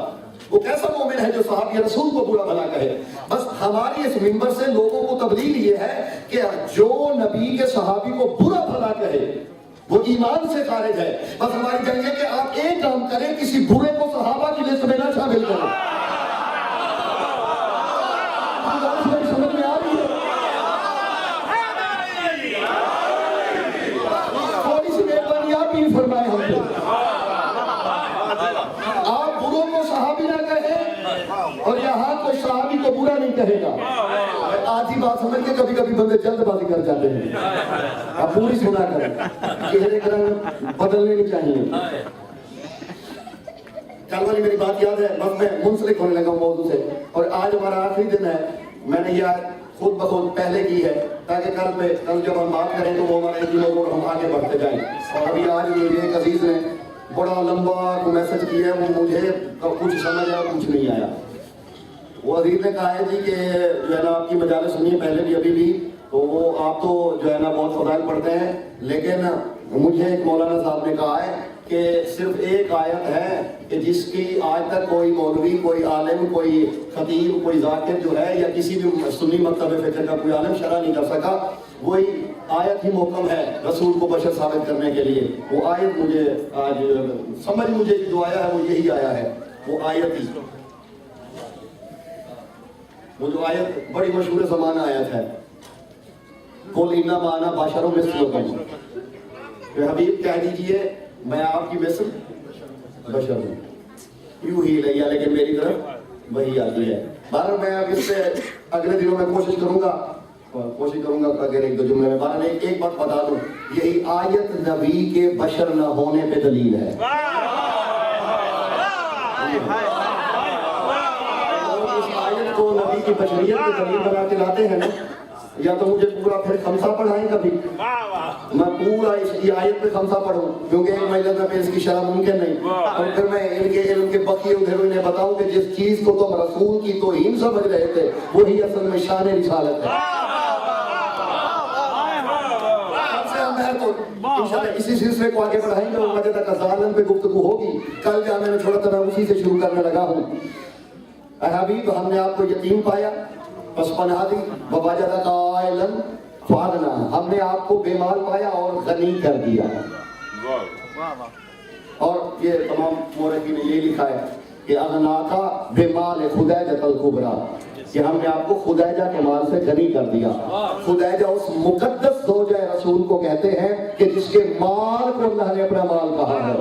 وہ کیسا مومن ہے جو صحابی رسول کو برا بھلا کہے؟ بس ہماری اس منبر سے لوگوں کو تبلیغ یہ ہے کہ جو نبی کے صحابی کو برا بھلا کہے وہ ایمان سے خارج ہے۔ بس ہماری جنگ ہے کہ آپ ایک کام کریں، کسی برے کو صحابہ کی لسٹ میں نہ شامل کریں۔ سمجھ میں آ رہی ہے؟ کہے گا. آدھی بات سمجھ کے کبھی کبھی بندے جلد بازی کر جاتے ہیں. اب پوری سنا کر چہرے کا رنگ بدلنے نہیں چاہیے. کل والی میری بات یاد ہے, بس میں منسلک ہونے لگا ہوں موضوع سے, اور آج ہمارا آخری دن ہے. میں نے یہ خود بخود پہلے کی ہے تاکہ کل جب ہم بات کریں تو وہ ہمارے دنوں کو ہم آگے بڑھتے جائیں. اور ابھی آج مجھے ایک عزیز نے بڑا لمبا میسج کیا ہے, وہ مجھے کچھ سمجھ آیا کچھ نہیں آیا. وہ عزیز نے کہا ہے جی کہ جو ہے نا آپ کی مجالس سنی ہے پہلے بھی ابھی بھی, تو وہ آپ تو جو ہے نا بہت فضائل پڑھتے ہیں, لیکن مجھے ایک مولانا صاحب نے کہا ہے کہ صرف ایک آیت ہے کہ جس کی آج تک کوئی مولوی, کوئی عالم, کوئی خطیب, کوئی ذاکر جو ہے یا کسی بھی سنی مکتب فکر کا کوئی عالم شرح نہیں کر سکا. وہی آیت ہی محکم ہے رسول کو بشر ثابت کرنے کے لیے. وہ آیت مجھے آج سمجھ مجھے جو آیا ہے وہ یہی آیا ہے, وہ آیت ہی, وہ جو آیت بڑی مشہور زمانہ آیت ہے, قُلْ إِنَّمَا أَنَا بَشَرٌ مِثْلُكُمْ, کہ حبیب کہہ دیجئے میں آپ کی مثل بشر ہوں, یوں ہی لیا لیکن میری طرف وہی آتی ہے. بہرحال میں اب اس سے اگلے دنوں میں کوشش کروں گا اگر ایک دو جملے میں. بہرحال ایک بات بتا دوں, یہی آیت نبی کے بشر نہ ہونے پہ دلیل ہے. اس آیت کو نبی کی بشریت کی دلیل بنا کے لاتے ہیں نا, یا تو مجھے پورا پھر خمسہ پڑھائیں کبھی, میں پورا اس آیت پہ خمسہ پڑھوں کیونکہ ایک مجلس میں اس کی شرح ممکن نہیں, اور پھر میں ان کے علم کے بقیے ادھر انہیں بتاؤں کہ جس چیز کو تم رسول کی توہین سمجھ رہے تھے وہی اصل میں شان رسالت ہے. انشاءاللہ اسی سلسلے کو آگے بڑھائیں گے, وجہ تک ظالم پہ گفتگو ہوگی. کل جہاں میں نے چھوڑا تھا میں اسی سے شروع کرنے لگا ہوں. اے حبیب, ہم نے آپ کو یتیم پایا بس پناہ دی, ووجدک عائلا فاغنا, ہم نے آپ کو بے مال پایا اور غنی کر دیا. اور یہ تمام مورخین نے یہ لکھا ہے کہ اغناکا بے مال خدیجہ الکبریٰ, کہ ہم نے آپ کو خدیجہ کے مال سے غنی کر دیا. خدیجہ اس مقدس زوجہ رسول کو کہتے ہیں کہ جس کے مال کو اللہ نے اپنا مال کہا ہے.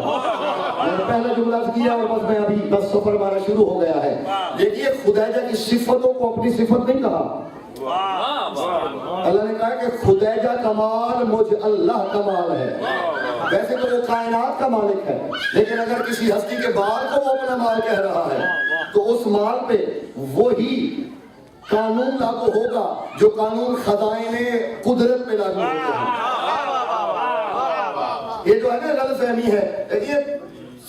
میں نے پہلا جملہ کیا اور بس میں ابھی بس سفر ہمارا شروع ہو گیا ہے. دیکھیے خدیجہ کی صفتوں کو اپنی صفت نہیں کہا, اللہ نے کہا کہ خدیجہ کا مال مجھ اللہ کا مال ہے. ویسے تو وہ کائنات کا مالک ہے, لیکن اگر کسی ہستی کے بال کو وہ اپنا مال کہہ رہا ہے تو اس مال پہ وہی قانون لاگو ہوگا جو قانون خزائن قدرت پہ لاگو ہوگا. یہ جو ہے نا غلط فہمی ہے. دیکھیے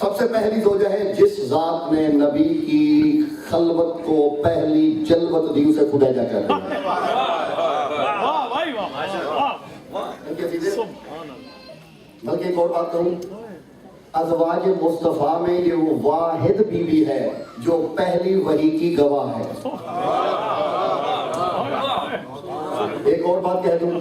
سب سے پہلی زوجہ ہے جس ذات نے نبی کی خلوت کو پہلی جلوت دی, اسے خدیجہ کہتے ہیں. بلکہ ایک اور بات کہوں, ازواج مصطفیٰ میں یہ وہ واحد بیوی ہے جو پہلی وحی کی گواہ ہے. ایک اور بات کہہ دوں,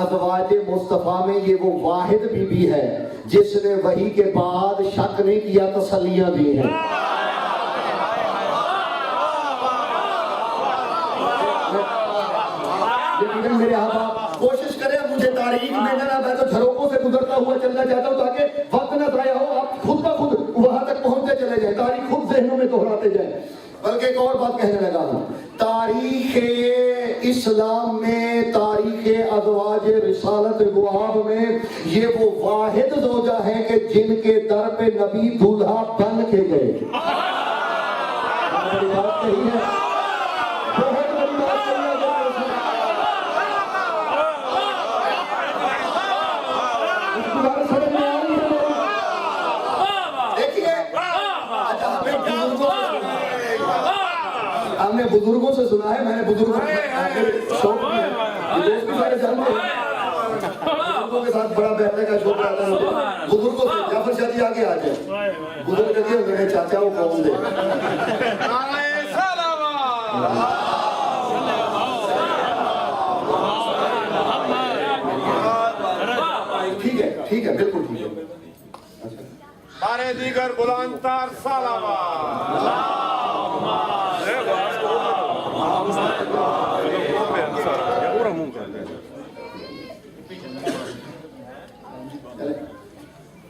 ازواج مصطفیٰ میں یہ وہ واحد بیوی ہے جس نے وحی کے بعد شک نہیں کیا, تسلیاں دی ہیں. میرے آپ کوشش کریں مجھے تاریخ میں نہ, میں تو جھروکوں سے گزرتا ہوا چلنا چاہتا ہوں تاکہ وقت نہ ضائع ہو, آپ خود بخود وہاں تک پہنچتے چلے جائیں, تاریخ خود ذہنوں میں دہراتے جائیں. بلکہ ایک اور بات کہنے لگا ہوں, تاریخ اسلام میں, تاریخ ازواج رسالت ابواب میں یہ وہ واحد زوجہ ہیں کہ جن کے در پہ نبی دولہا بن کے گئے. بڑی بات کہی ہے, بہت بڑی بات کہی ہے. اس کی بات سمجھ میں آ رہی ہے. دیکھیے ہم نے بزرگوں سے سنا ہے, میں نے بزرگوں کے ساتھ بڑا بیٹھنے کا شوق رہتا ہے. بزرگوں سے جعفر شاہ جی آگے آ جائیں, بزرگ کہتے ہیں میرے چاچا وہ کون دے. ٹھیک ہے بالکل ٹھیک ہے. بارے دیگر بلند تر سلام.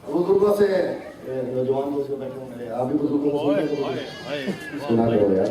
بزرگوں سے نوجوان دوست بیٹھے ہوں, آپ بھی بزرگوں کو سنا کرو یار.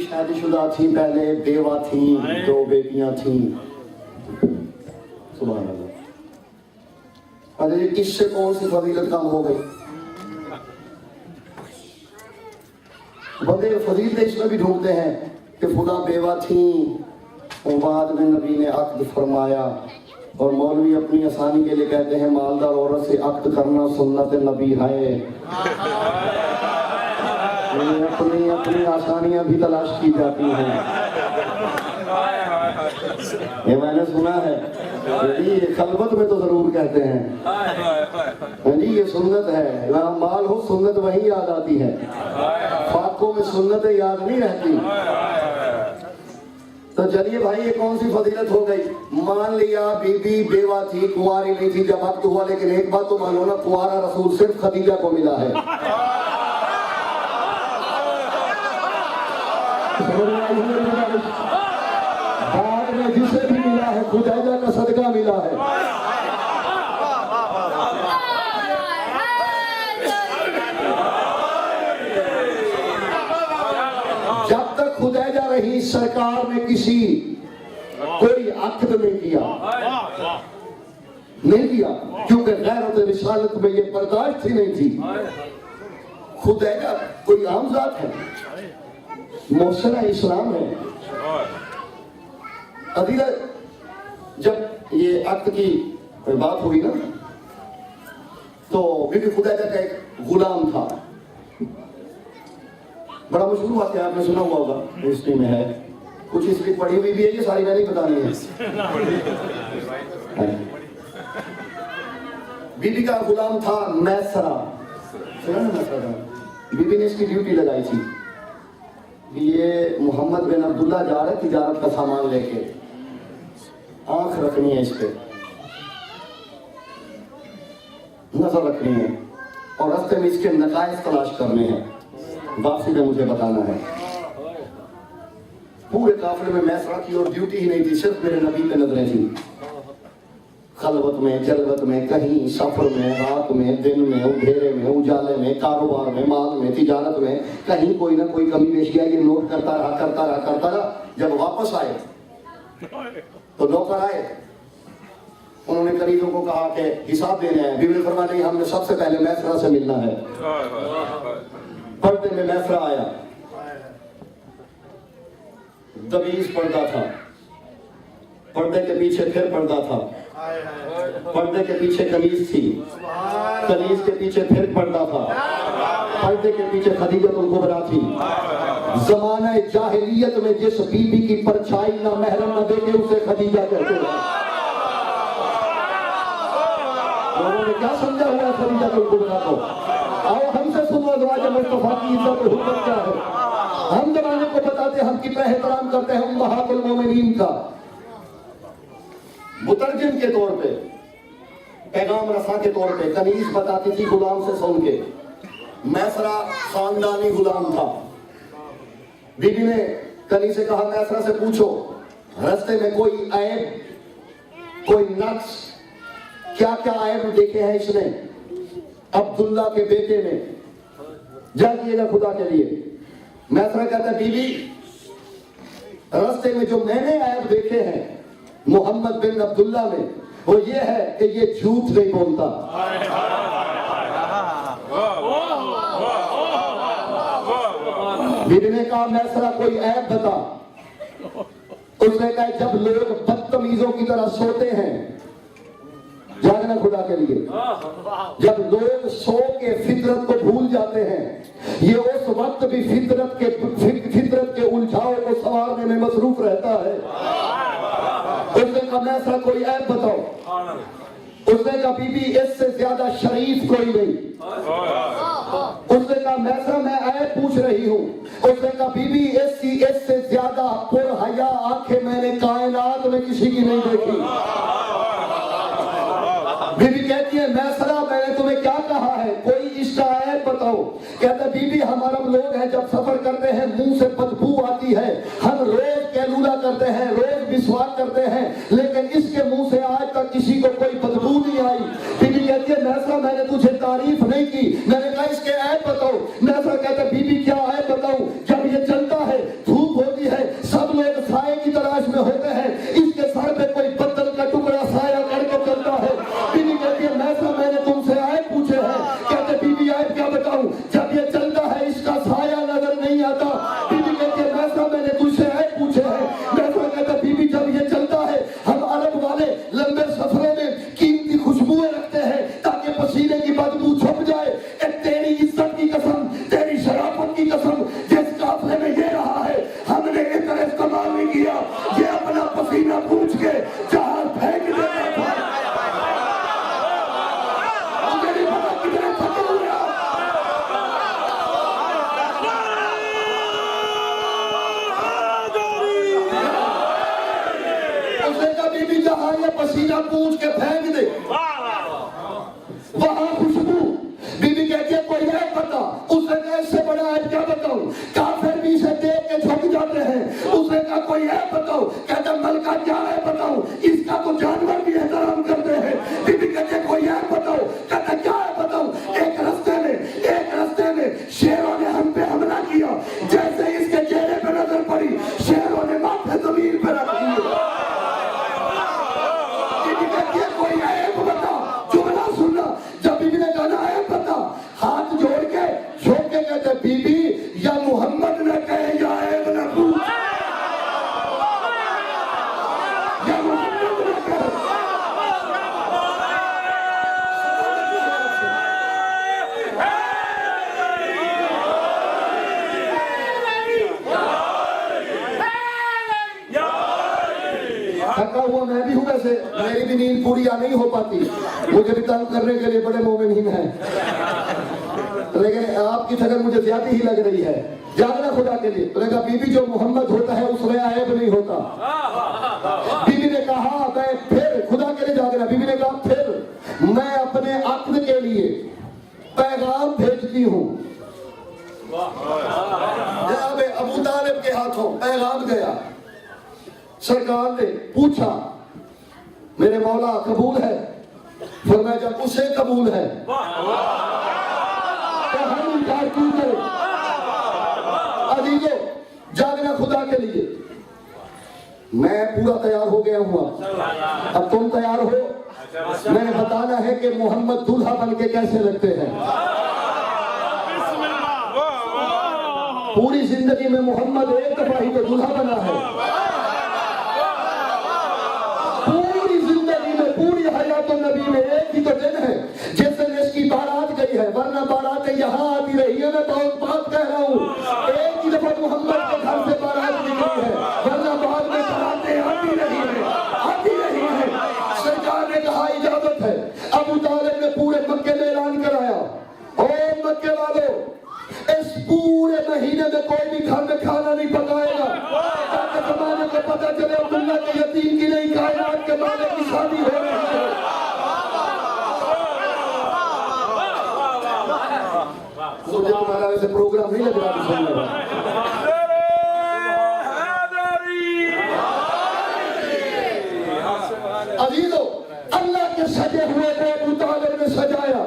شادی شدہ تھی پہلے، بیوہ تھیں، 2 بیٹیاں تھیں. سبحان اللہ. ارے اس سے کون سی فضیلت کم ہو گئی؟ بندے فضیلت اس میں بھی ڈھونڈتے ہیں کہ فلاں بیوہ تھیں اور بعد میں نبی نے عقد فرمایا، اور مولوی اپنی آسانی کے لیے کہتے ہیں مالدار عورت سے عقد کرنا سنت نبی ہے. اپنی آسانیاں بھی تلاش کی جاتی ہیں. یہ میں نے سنا ہے جی، خلوت میں تو ضرور کہتے ہیں جی یہ سنت ہے. جہاں مال ہو سنت وہی یاد آتی ہے، فاقوں میں سنتیں یاد نہیں رہتی. تو چلیے بھائی یہ کون سی فضیلت ہو گئی؟ مان لیا بی بی بیوہ تھی، کنواری نہیں تھی جب وقت ہوا، لیکن ایک بات تو مانو نا، کنوارا رسول صرف خدیجہ کو ملا ہے. بعد میں جسے بھی ملا ہے خدیجہ کا صدقہ ملا ہے. جب تک خدیجہ رہی سرکار نے کسی کوئی عقد نہیں کیا، کیونکہ غیرت رسالت میں یہ برداشت ہی نہیں تھی. خدیجہ کوئی عام ذات ہے، محسنہ اسلام ہے. عدیلہ جب یہ عقد کی بات ہوئی نا تو بی بی خدیجہ کا ایک غلام تھا. بڑا مشہور واقعہ آپ نے سنا ہوا ہوگا، ہسٹری میں ہے، کچھ ہسٹری پڑھی ہوئی بھی ہے، یہ ساری میں نہیں بتانی ہے. بی بی کا غلام تھا میسرہ. بی بی نے اس کی ڈیوٹی لگائی تھی کہ یہ محمد بن عبداللہ جا رہے تجارت کا سامان لے کے، آنکھ رکھنی ہے اس پہ، نظر رکھنی ہے، اور راستے میں اس کے نقائص تلاش کرنے ہیں، واپسی میں مجھے بتانا ہے. پورے قافلے میں میسرہ کی اور ڈیوٹی ہی نہیں تھی، صرف میرے نبی پہ نظریں تھیں. خلوت میں، جلوت میں، کہیں سفر میں، رات میں، دن میں، اندھیرے میں، اجالے میں، کاروبار میں، مال میں، تجارت میں، کہیں کوئی نہ کوئی کمی پیشی آئی، یہ نوٹ کرتا رہا. جب واپس آئے تو نوکر آئے، انہوں نے قریبوں کو کہا کہ حساب دینا ہے. بیوی نے فرمایا نہیں، ہم نے سب سے پہلے میسرہ سے ملنا ہے. پردے میں میسرہ آیا، دبیز پردہ تھا، پردے کے پیچھے پھر پردہ تھا، پردے کے پیچھے قمیض تھی، قمیض کے پیچھے پھر پردہ تھا، پردے کے پیچھے خدیجہ الکبریٰ تھی. زمانہ جاہلیت میں جس بی بی کی پرچھائی نہ محرم نہ دیکھے اسے خدیجہ کہتے ہیں. لوگوں نے کیا سمجھا ہوا ہے خدیجہ الکبریٰ کو؟ آؤ ہم سے سنو ازواج مصطفیٰ کی عزت و حرمت کیا ہے. ہم زمانے کو بتاتے ہیں، ہم کتنا احترام کرتے ہیں امہات المومنین کا. مترجم کے طور پہ، پیغام رساں کے طور پہ کنیز بتاتی تھی غلام سے سن کے. میسرہ خاندانی غلام تھا. بی بی نے کنیز سے کہا میسرہ سے پوچھو رستے میں کوئی عیب، کوئی نقص، کیا کیا عیب دیکھے ہیں اس نے عبداللہ کے بیٹے میں، جا کیے گا خدا کے لیے. میسرہ کہتا ہے بی بی رستے میں جو میں نے عیب دیکھے ہیں محمد بن عبداللہ میں، وہ یہ ہے کہ یہ جھوٹ نہیں بولتا. بیوی نے کہا میسرہ کوئی عیب بتا. اس نے کہا جب لوگ بدتمیزوں کی طرح سوتے ہیں، جاگنا خدا کے لیے، جب لوگ سو کے فطرت کو بھول جاتے ہیں، یہ اس وقت بھی فطرت کے الجھاؤ کو سنوارنے میں مصروف رہتا ہے. اس نے کہا میسرہ کوئی عیب بتاؤ. اس نے کہا بی بی اس سے زیادہ شریف کوئی نہیں. اس نے کہا میسرہ میں عیب پوچھ رہی ہوں. اس نے کہا بی بی اس سے زیادہ پرحیا آنکھیں میں نے کائنات میں کسی کی نہیں دیکھی. بی بی کہتی ہے میسرہ میں نے تمہیں کیا کہا ہے، کوئی اس کا عیب بتاؤ. کہتا ہے بی بی ہم عرب لوگ ہیں، جب سفر کرتے ہیں منہ سے بدبو آتی ہے، ہم روز کیلولا کرتے ہیں، روز مسواک کرتے ہیں، لیکن اس کے منہ سے آج تک کسی کو کوئی بدبو نہیں آئی. بی بی کہتی ہے میسرہ میں نے تجھے تعریف نہیں کی، میں نے کہا اس کے عیب بتاؤ. میسرہ کہتا ہے بی بی کیا عیب بتاؤں، جب یہ چلتا ہے لوگ سائے کی تلاش میں ہوتے ہیں، اس کے سر پہ کوئی پتھر کا ٹکڑا سایہ کر کے چلتا ہے۔ بی بی کہتی ہے میسا میں نے تم سے آئے پوچھے ہیں، کہتے بی بی آئے کیا بتاؤں، جب یہ چلتا ہے اس کا سایہ نظر نہیں آتا۔ بی بی کہتی ہے میسا میں نے تجھ سے آئے پوچھے ہیں، میسا کہتا بی بی جب یہ چلتا ہے ہم عرب والے لمبے سفروں میں قیمتی خوشبوئیں رکھتے ہیں تاکہ پسینے کی بدبو چھپ جائے۔ اے تیری عزت کی قسم، تیری شرافت کی قسم، جس قافلے میں یہ رہا ہے ہم نے اتنا استعمال نہیں کیا، یہ اپنا پسینہ پوچھ کے جہاں پھینک دیتا تھا۔ مجھے نہیں پتا کتنے تھکے ہوئے آپ۔ اس نے کہا بی بی جہاں یہ پسینہ پوچھ کے پھینک دے وہاں خوشبو۔ بی بی کہتی ہے کوئی ہے پتا، اس نے کہا اس سے بڑا ہے کیا بتاؤں، کافر بھی اسے دیکھ کے جھک جاتے ہیں۔ اس نے کہا کوئی ہے بتاؤ، کہتا ملکہ کیا ہے بتاؤں، اس کا تو جانور بھی احترام کرتے ہیں۔ بی بی کہتی ہے کوئی ہے بتاؤ، کہتا کیا ہے بتاؤں، ایک رستے میں شیروں نے ہم پہ حملہ کیا، جیسے اس کے چہرے پہ نظر پڑی شیروں نے ماتھے زمین پہ رکھ دیے۔ بی بی کہتی ہے کوئی عیب بتا، جملہ سننا، جب بی بی نے کہا عیب بتا، ہاتھ جوڑ کے جھوک کے کہتے بی بی یا محمد نہ کہے یا عیب نہ پوچھ، یا محمد نہ کہے۔ تھکا ہوا میں بھی ہوں، ویسے میری بھی نیند پوری یا نہیں ہو پاتی، مجھے بھی تنگ کرنے کے لیے بڑے مومنین ہیں، لیکن آپ کی تھکن مجھے زیادہ ہی لگ رہی ہے۔ جاگنا خدا کے لیے، تو نے کہا بی بی جو محمد ہوتا ہے اس میں عیب نہیں ہوتا۔ بی بی نے کہا میں پھر خدا کے لیے جاگنا، بی بی نے کہا پھر میں اپنے عقد کے لیے پیغام بھیجتی ہوں۔ جناب ابو طالب کے ہاتھوں پیغام گیا، سرکار نے پوچھا میرے مولا قبول ہے؟ فرمایا جب اسے قبول ہے تو ہم انکار کیوں کریں؟ عزیزو جاگنا خدا کے لیے، میں پورا تیار ہو گیا ہوں، اب تم تیار ہو؟ میں نے بتانا ہے کہ محمد دلہا بن کے کیسے لگتے ہیں۔ پوری زندگی میں محمد ایک دفعہ ہی تو دلہا بنا ہے، پوری زندگی میں پوری حیات النبی میں ایک ہی تو دن ہے جس دن اس کی بارات گئی ہے، ورنہ باراتیں یہاں آتی رہی ہے۔ میں بہت بات کہہ رہا ہوں، ایک ہی دفعہ محمد کے گھر سے بارات نکلی ہے، ورنہ بعد میں باراتیں آتی رہی ہیں۔ سرکار نے کہا اجازت ہے۔ ابو طالب نے پورے مکے میں اعلان کرایا، او مکے والوں اس پورے مہینے میں کوئی بھی گھر میں کھانا نہیں پکائے گا تاکہ زمانے کو پتہ چلے عبداللہ کے یتیم کی نہیں کائنات کے مالک کی شادی ہو رہی ہے۔ مجھے تمہارا ویسے پروگرام نہیں لگ رہا سننے کا۔ عزیزو اللہ کے سجے ہوئے کو ابو طالب نے سجایا۔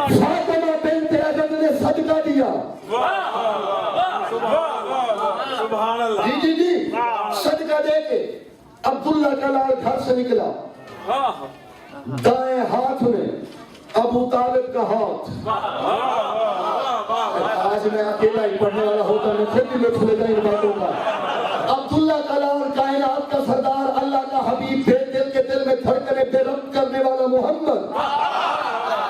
فاطمہ بنت اسد نے صدقہ دیا۔ جی صدقہ دے کے عبداللہ کا لال گھر سے نکلا، دائیں ہاتھ میں ابو طالب کا ہاتھ۔ آج میں اکیلا ہی پڑھنے والا ہوتا میں خود بھی لطف لیتا ان باتوں کا۔ عبداللہ کا لال کائنات کا سردار، اللہ کا حبیب، بے دل کے دل میں دھڑکنے بے ربط کرنے والا محمد،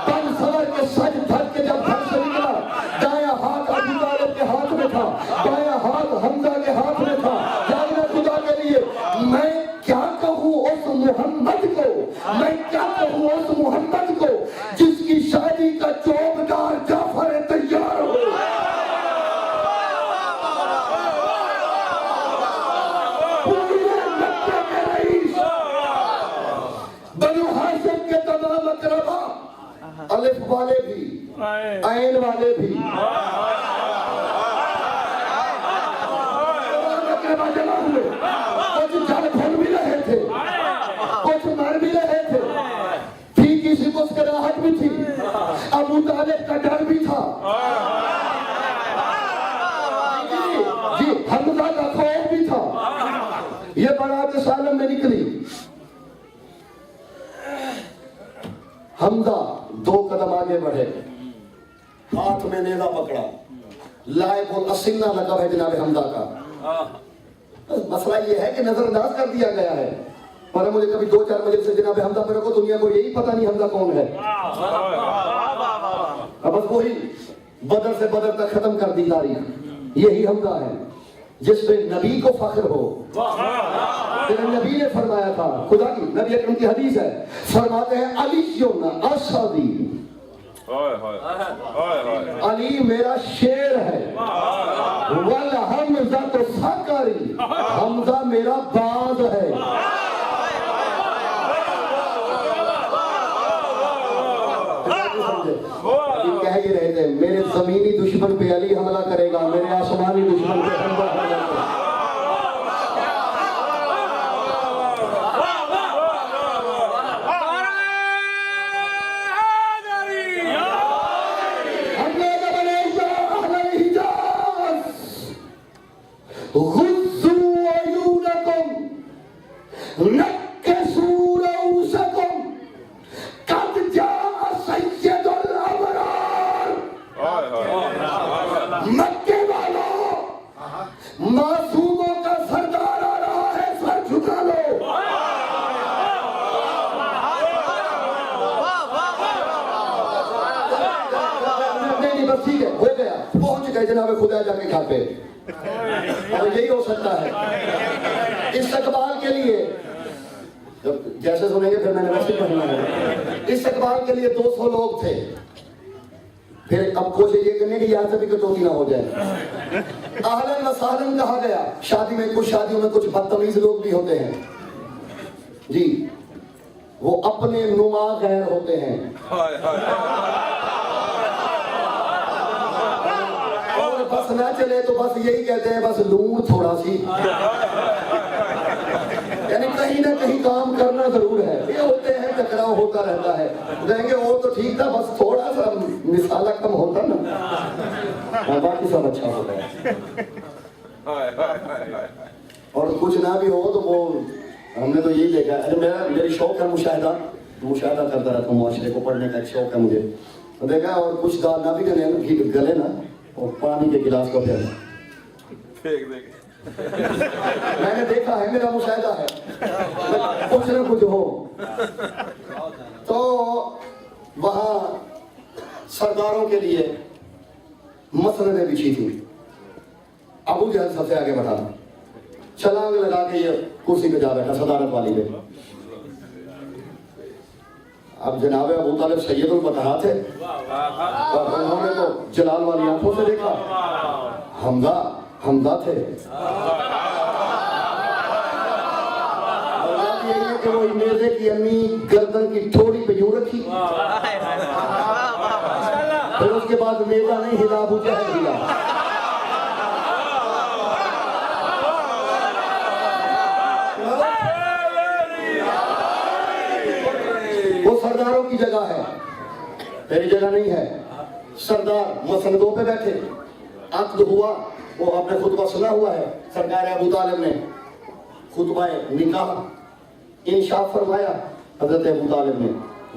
بن سور کے سج دھر کے جب گھر سے نکلا، دائیں ہاتھ ابو طالب کے ہاتھ میں تھا، بائیں ہاتھ حمزہ کے ہاتھ میں تھا۔ جاگنا خدا کے لیے، میں کیا کہوں اس محمد کو، میں کیا کہوں اس محمد کو جس کی شادی کا چوبدار جعفر تیار ہو۔ پورے مکے کے رئیس، بنو ہاشم کے تمام اقربا، الف والے بھی عین والے بھی اقربا جمع ہوئے، کچھ جھڑ پھول بھی رہے تھے، کچھ مر بھی رہے تھے، تھی کسی مسکراہٹ بھی تھی۔ ابو طالب کا ڈر بھی تھا جی، حمزہ کا خوف بھی تھا. یہ برات سالم میں نکلی. حمزہ 2 قدم آگے بڑھے, ہاتھ میں نیزہ پکڑا. لائب الاسنہ لقب ہے جناب حمزہ کا. مسئلہ یہ ہے کہ نظر انداز کر دیا گیا ہے, پر مجھے کبھی 2-4 مجلس سے جناب حمزہ پر رکھو, دنیا کو یہی پتہ نہیں حمزہ کون ہے. اب بس وہی بدر سے بدر تک ختم کر دی تاریخ. یہی حمزہ ہے جس پہ نبی کو فخر ہو. نبی نے فرمایا تھا, خدا کی نبی اکرم کی حدیث ہے, فرماتے ہیں علی اسدی, علی میرا شیر ہے. والحمزہ تو سکری, حمزہ میرا باز ہے. کہہ ہی رہے تھے میرے زمینی دشمن پہ علی حملہ کرے گا, میرے آسمانی دشمن پہ حمزہ حملہ کرے گا. معصوموں کا سردار آ رہا ہے, سر جھکا لو. نہیں بس ٹھیک ہے, ہو گیا, پہنچ گئے جناب خدا جا کے گھر پہ. اور یہی ہو سکتا ہے استقبال کے لیے, جیسے سنیں گے پھر میں نے ویسے پڑھنا ہے. استقبال کے لیے 200 لوگ تھے. پھر اب کوشش یہ کرنے کی یہاں سے بھی کٹوتی نہ ہو جائے. اہلاً و سہلاً کہا گیا. شادی میں کچھ شادیوں میں کچھ بدتمیز لوگ بھی ہوتے ہیں جی, وہ اپنے نما غیر ہوتے ہیں. اور بس نہ چلے تو بس یہی کہتے ہیں بس لوں تھوڑا سی, یعنی کہیں نہ کہیں کام کرنا ضرور ہے. یہ ہوتے ہیں ٹکراؤ ہوتا رہتا ہے. کہیں گے وہ تو ٹھیک تھا, بس تھوڑا سا مثالہ کم ہوتا نا, باقی سب اچھا ہوتا ہے. اور کچھ نہ بھی ہو تو وہ ہم نے تو یہی دیکھا ہے. میری شوق ہے مشاہدہ کرتا رہتا ہوں, معاشرے کو پڑھنے کا ایک شوق ہے مجھے. تو دیکھا اور کچھ دال نہ بھی گلے نا, اور پانی کے گلاس کو پھینک میں نے دیکھا ہے, میرا مشاہدہ ہے, کچھ نہ کچھ ہو. تو وہاں سرداروں کے لیے مسندیں بچھی تھی. ابو جہل سب سے آگے بڑھا, چھلانگ لگا کے یہ کرسی پہ جا بیٹھا صدارت والی پہ. اب جناب ابو طالب سید الفتح تھے, اور انہوں نے تو جلال والی آنکھوں سے دیکھا. حمزہ تھے. یہی ہے کہ وہ نیزے کی امی گردن کی تھوڑی پہ یوں رکھی, پھر اس کے بعد نیزہ نہیں ہلا, ابو جہل ہلا. وہ سرداروں کی جگہ ہے, تیری جگہ نہیں ہے. سردار مسندوں پہ بیٹھے, عقد ہوا, وہ اپنے خطبہ سنا ہوا ہے. سرکار ابو طالب نے خطبہ نکاح انشاء فرمایا. حضرت ابو طالب نے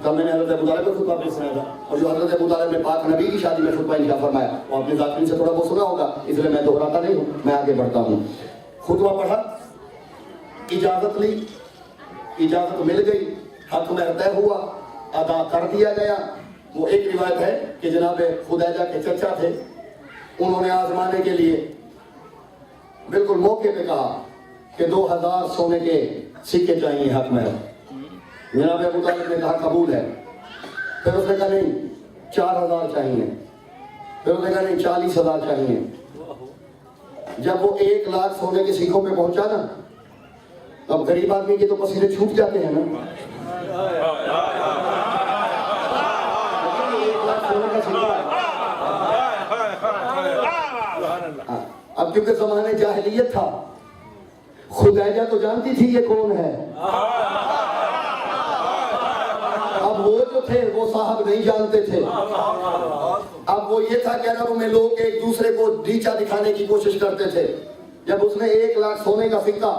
کہا میں نے حضرت ابو طالب کا خطبہ اپنے سنا تھا, اور جو حضرت ابو طالب نے پاک نبی کی شادی میں خطبہ انشاء فرمایا وہ اپنے ذاکرین سے تھوڑا بہت سنا ہوگا, اس لیے میں دہراتا نہیں ہوں, میں آگے بڑھتا ہوں. خطبہ پڑھا, اجازت لی, اجازت مل گئی, حق میں طے ہوا, ادا کر دیا گیا. وہ ایک روایت ہے کہ جناب خدیجہ کے چچا تھے, انہوں نے آزمانے کے لیے بالکل موقع پہ کہا کہ 2000 سونے کے سکے چاہیے حق میں. جناب ابو طالب نے کہا قبول ہے. پھر اس نے کہا نہیں 4000 چاہیے. پھر اس نے کہا نہیں 40000 چاہیے. جب وہ 1 لاکھ سونے کے سکوں پہ پہنچا نا, اب غریب آدمی کے تو پسینے چھوٹ جاتے ہیں نا. 1 لاکھ سونے کا سکہ, اب کیونکہ زمانے جاہلیت تھا, خدیجہ تو جانتی تھی یہ کون ہے. اب وہ جو تھے وہ صاحب نہیں جانتے تھے. اب وہ یہ تھا کہ عرب میں لوگ ایک دوسرے کو نیچا دکھانے کی کوشش کرتے تھے. جب اس نے 1 لاکھ سونے کا سکہ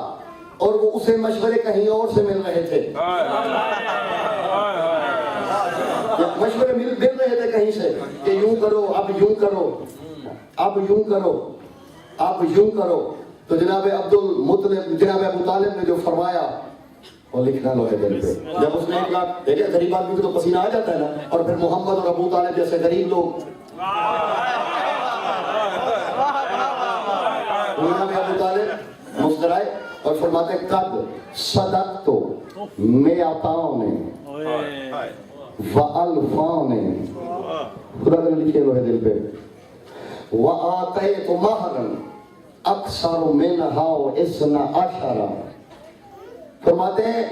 اور وہ اسے مشورے کہیں اور سے مل رہے تھے, مشورے مل رہے تھے کہیں سے کہ یوں کرو, اب یوں کرو, اب یوں کرو, اب یوں کرو, تو جناب جناب ابو طالب نے جو فرمایا وہ لکھنا لوہے دل پہ. جب اس نے 1 لاکھ, دیکھیں غریب آدمی کو تو پسینہ آ جاتا ہے نا, اور پھر محمد اور ابو طالب جیسے غریب لوگ, جناب ابو طالب مسکرائے اور فرماتے قد صدقت میاتان وَأَلْفَانِ, خدا نے لکھے لوہے دل پہ, وَآتَيْتُ مَهْرًا أَكْثَرُ مِنْهَا وَإِثْنَ عَشَرَ. فرماتے ہیں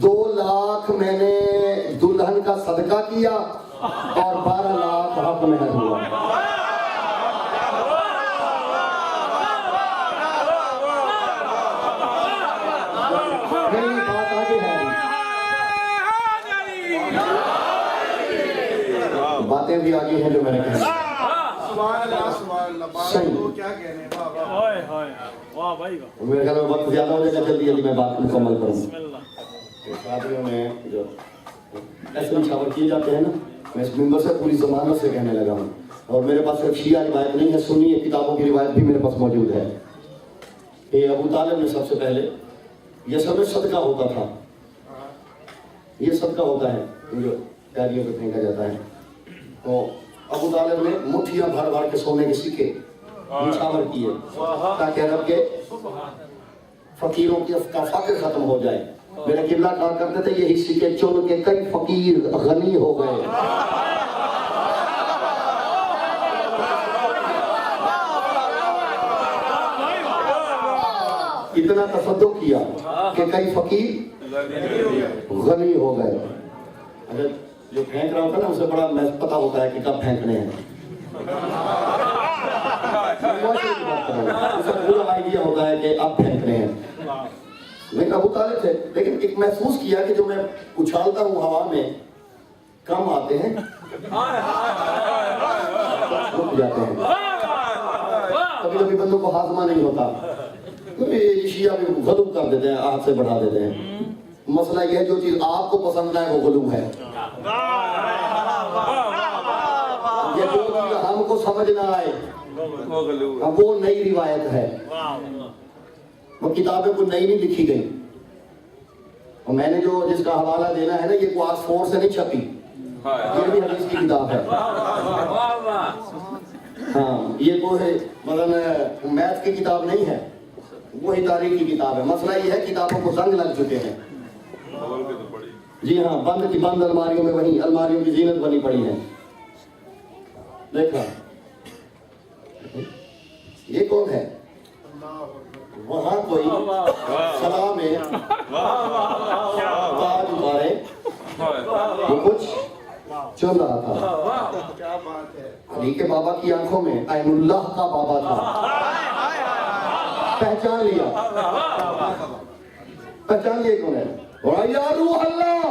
2 لاکھ میں نے دلہن کا صدقہ کیا اور 12 لاکھ حق مہر ہوا. بات آگے ہے, باتیں بھی آگے ہیں جو میں نے کہا. میرے خیال میں وقت زیادہ ہو جائے گا, جلدی جلدی میں بات مکمل کروں. شادیوں میں جو ایسے نشاور کیے جاتے ہیں نا, میں اس ممبر سے پوری ضمانت سے کہنے لگا ہوں, اور میرے پاس صرف شیعہ روایت نہیں ہے, سنی کتابوں کی روایت بھی میرے پاس موجود ہے. کہ ابو طالب نے سب سے پہلے, یہ سب صدقہ ہوتا تھا, یہ صدقہ ہوتا ہے جو پیاریوں پہ پھینکا جاتا ہے, تو ابو طالب نے مٹھیاں بھر بھر کے سونے کے سکے نچھاور کیے تاکہ عرب کے فقیروں کا فقر ختم ہو جائے. میرے قبلہ کہا کرتے تھے یہی سکے چن کے کئی فقیر غنی ہو گئے. اتنا تصدق کیا کہ کئی فقیر غنی ہو گئے. اگر جو پھینک رہا ہوتا ہے نا اسے بڑا پتہ ہوتا ہے کہ کب پھینکنے ہیں, اسے پورا آئیڈیا ہوتا ہے کہ اب پھینکنے ہیں. لیکن ابو طالب تھے, لیکن ایک محسوس کیا کہ جو میں اچھالتا ہوں ہوا میں کم آتے ہیں, رک جاتے ہیں. کبھی کبھی بندوں کو ہاضمہ نہیں ہوتا, یہ شیعہ بھی غلو کر دیتے ہیں, آگ سے بڑھا دیتے ہیں. مسئلہ یہ ہے جو چیز آپ کو پسند نہ ہے وہ غلو ہے, یہ جو چیز ہم کو سمجھ نہ آئے وہ نئی روایت ہے. وہ کتابیں کوئی نئی نہیں لکھی گئی, اور میں نے جو جس کا حوالہ دینا ہے نا یہ کوئی آکسفورڈ سے نہیں چھپی, یہ بھی حدیث کی کتاب ہے. ہاں یہ کوئی مثلا میتھ کی کتاب نہیں ہے, وہی تاریخ کی کتاب ہے. مسئلہ یہ ہے کتابوں کو زنگ لگ چکے ہیں. جی ہاں, بند کی بند الماریوں میں وہی الماریوں کی زینت بنی پڑی ہے. دیکھا یہ کون ہے, وہاں کوئی سلام میں تاج مارے وہ کچھ چل رہا تھا. علی کے بابا کی آنکھوں میں عین اللہ کا بابا تھا. پہچان لیا کون ہے, یا روح اللہ,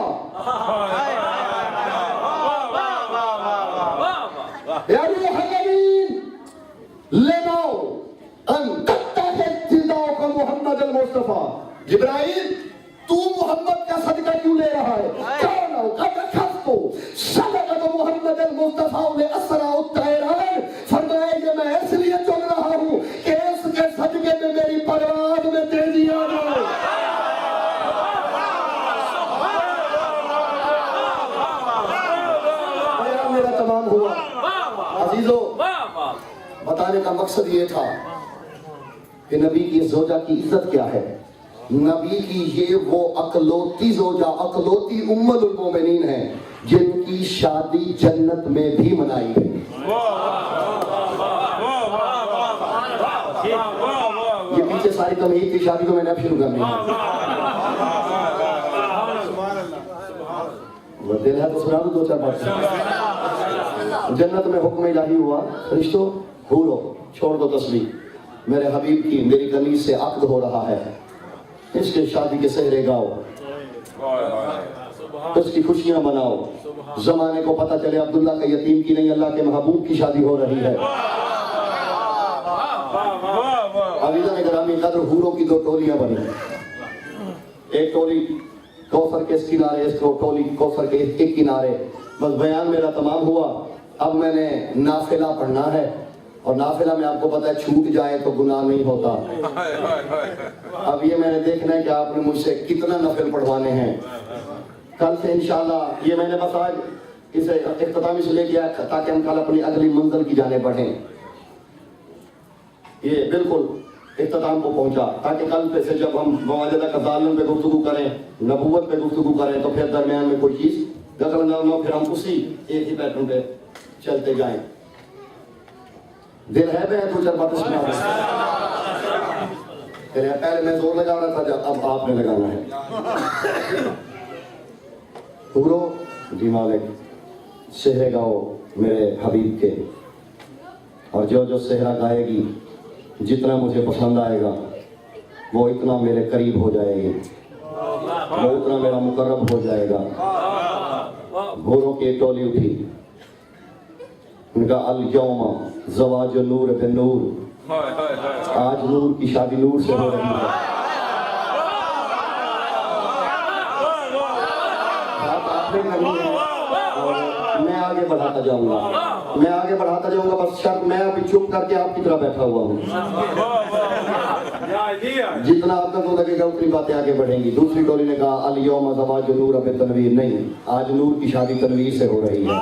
یا روح الامین, لنو ان تتخذ جزاءک محمد المصطفیٰ. جبرائیل تو محمد کا صدقہ کیوں لے رہا ہے؟ کیوں قد اخذت صدقۃ محمد المصطفیٰ لاسرع الطیران. فرمایا یہ میں اس لیے چل رہا ہوں کہ اس کے صدقے میں میری پرواز میں تیزی آ جائے. میرا تمام ہوا. عزیزو, بتانے کا مقصد یہ تھا کہ نبی کی زوجہ کی عزت کیا ہے. نبی کی یہ وہ اکلوتی زوجہ, اکلوتی ام المومنین ہے جن کی شادی جنت میں بھی منائی گئی. یہ پیچھے ساری تمہید کی شادی کو میں نے اب شروع کرنی ہے. وہ دل ہے تو سنا دو 2-4 بات. جنت میں حکم الہی ہوا, فرشتوں بھولو, چھوڑ دو تسبیح, میرے حبیب کی میری کنیز سے عقد ہو رہا ہے, اس کے شادی کے سہرے گاؤ. اس کی خوشیاں مناؤ. زمانے کو پتہ چلے عبداللہ کا یتیم کی نہیں اللہ کے محبوب کی شادی ہو رہی ہے. عزیزان گرامی قدر حوروں کی 2 ٹولیاں بنی. ایک ٹولی کوثر کے اس کنارے, اس ٹولی کوثر کے ایک کنارے. بس بیان میرا تمام ہوا. اب میں نے نافلہ پڑھنا ہے, اور نافلہ میں آپ کو پتہ ہے چھوٹ جائے تو گناہ نہیں ہوتا. اب یہ میں نے دیکھنا ہے کہ آپ نے مجھ سے کتنا نفل پڑھوانے ہیں. کل سے انشاءاللہ یہ میں نے بس آج اسے اختتامی سے لے گیا تاکہ ہم کل اپنی اگلی منزل کی جانب بڑھیں. یہ بالکل اختتام کو پہنچا تاکہ کل پہ سے جب ہم مواجدہ کذالن پہ گفتگو کریں, نبوت پہ گفتگو کریں, تو پھر درمیان میں کوئی چیز دخل نہ ہو, پھر ہم اسی ایک ہی پیٹرن پہ چلتے جائیں. دل ہے میں تو چل بات سنا پہلے میں زور لگا رہا تھا, جب اب آپ نے لگانا ہے. حورو جی مالک سہرے گاؤ میرے حبیب کے, اور جو جو سہرا گائے گی جتنا مجھے پسند آئے گا وہ اتنا میرے قریب ہو جائے گی, وہ اتنا میرا مقرب ہو جائے گا. گھوڑوں کی ایک ٹولی اٹھی, ان کا الیوم زواج نور بن نور, آج نور کی شادی نور سے ہو رہی ہے. میں آگے بڑھاتا جاؤں گا, بس شرط میں ابھی چپ کر کے آپ کی طرح بیٹھا ہوا ہوں. جتنا آپ تک ہو لگے گا اتنی باتیں آگے بڑھیں گی. دوسری ٹولی نے کہا الیوم زواج نور بن تنویر, نہیں, آج نور کی شادی تنویر سے ہو رہی ہے.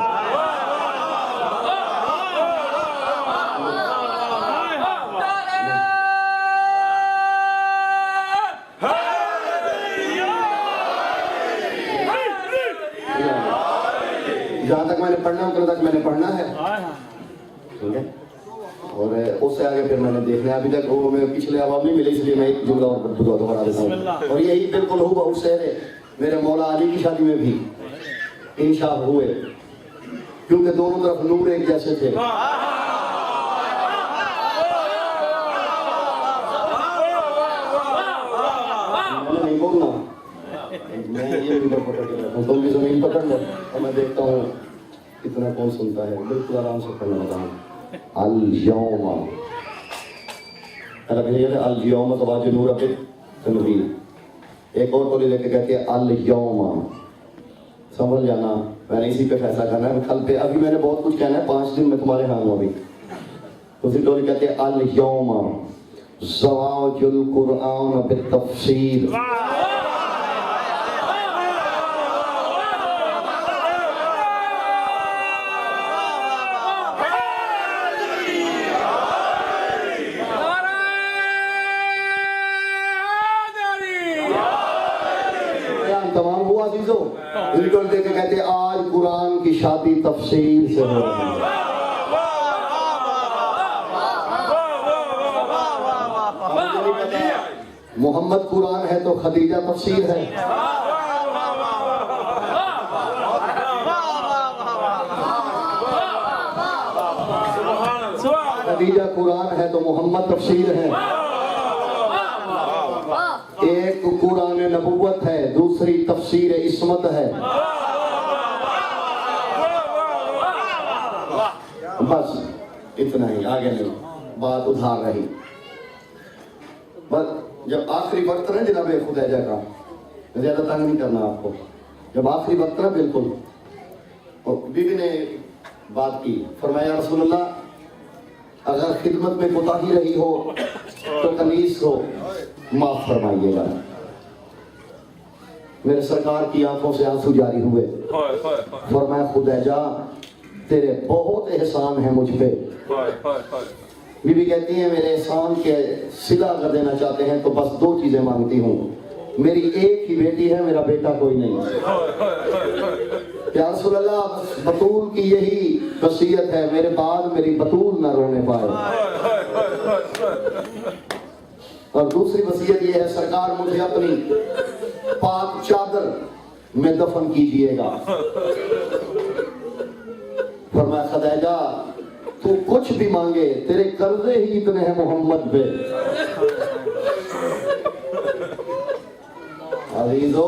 جہاں تک میں نے پڑھنا ہے اتنا تک میں نے پڑھنا ہے, ٹھیک ہے, اور اس سے آگے پھر میں نے دیکھنا ہے. ابھی تک وہ میں پچھلے عوام نہیں ملے, اس لیے میں ایک جملہ اور دوبارہ دیتا ہوں. اور یہی بالکل ہو بہت سہرے میرے مولا علی کی شادی میں بھی انشاء ہوئے, کیونکہ دونوں طرف نور ایک جیسے تھے. نہیں بولنا, میں یہ بھی پکڑ کے رہتا ہوں, تم بھی زمین پکڑ لو اور میں دیکھتا ہوں کتنا کون سنتا ہے. بالکل آرام سے پڑھنا ہوتا ہوں. الیوم الیوم زواج نور بن تنویر. ایک اور ٹولی لے کے کہتے ہیں الیوم. سمجھ جانا, میں نے اسی پہ فیصلہ کرنا ہے. کل پہ ابھی میں نے بہت کچھ کہنا ہے, 5 دن میں تمہارے ہاں ہوں. ابھی دوسری ٹولی کہتے ہیں الیوم زواج القرآن بالتفسیر. تمام ہوا عزیزو, بالکل دیکھ کے کہتے ہیں آج قرآن کی شادی تفسیر سے ہو رہی ہے. محمد قرآن ہے تو خدیجہ تفسیر ہے. خدیجہ قرآن ہے تو محمد تفسیر ہے. ایک قرآن نبوت ہے, دوسری تفسیر عصمت ہے. بس اتنا ہی, آگے نہیں, بات ادھار رہی. بس جب آخری وقت رہے جناب خدیجہ کا, زیادہ تنگ نہیں کرنا آپ کو, جب آخری وقت رہا بالکل, بی بی نے بات کی, فرمایا رسول اللہ اگر خدمت میں کوتاہی رہی ہو تو کنیز کو معاف فرمائیے گا. میرے سرکار کی آنکھوں سے آنسو جاری ہوئے. فرمایا خدیجہ تیرے بہت احسان ہے مجھ پہ. بی بی کہتی ہیں میرے احسان کے صلہ اگر دینا چاہتے ہیں تو بس 2 چیزیں مانگتی ہوں. میری ایک ہی بیٹی ہے, میرا بیٹا کوئی نہیں. یا رسول اللہ بطول کی یہی وصیت ہے, میرے بعد میری بطول نہ رونے پائے. اور دوسری وصیت یہ ہے سرکار مجھے اپنی پاک چادر میں دفن کیجئے گا. فرمایا خدیجہ تو کچھ بھی مانگے تیرے قرضے ہی اتنے ہیں محمد پہ. عزیزو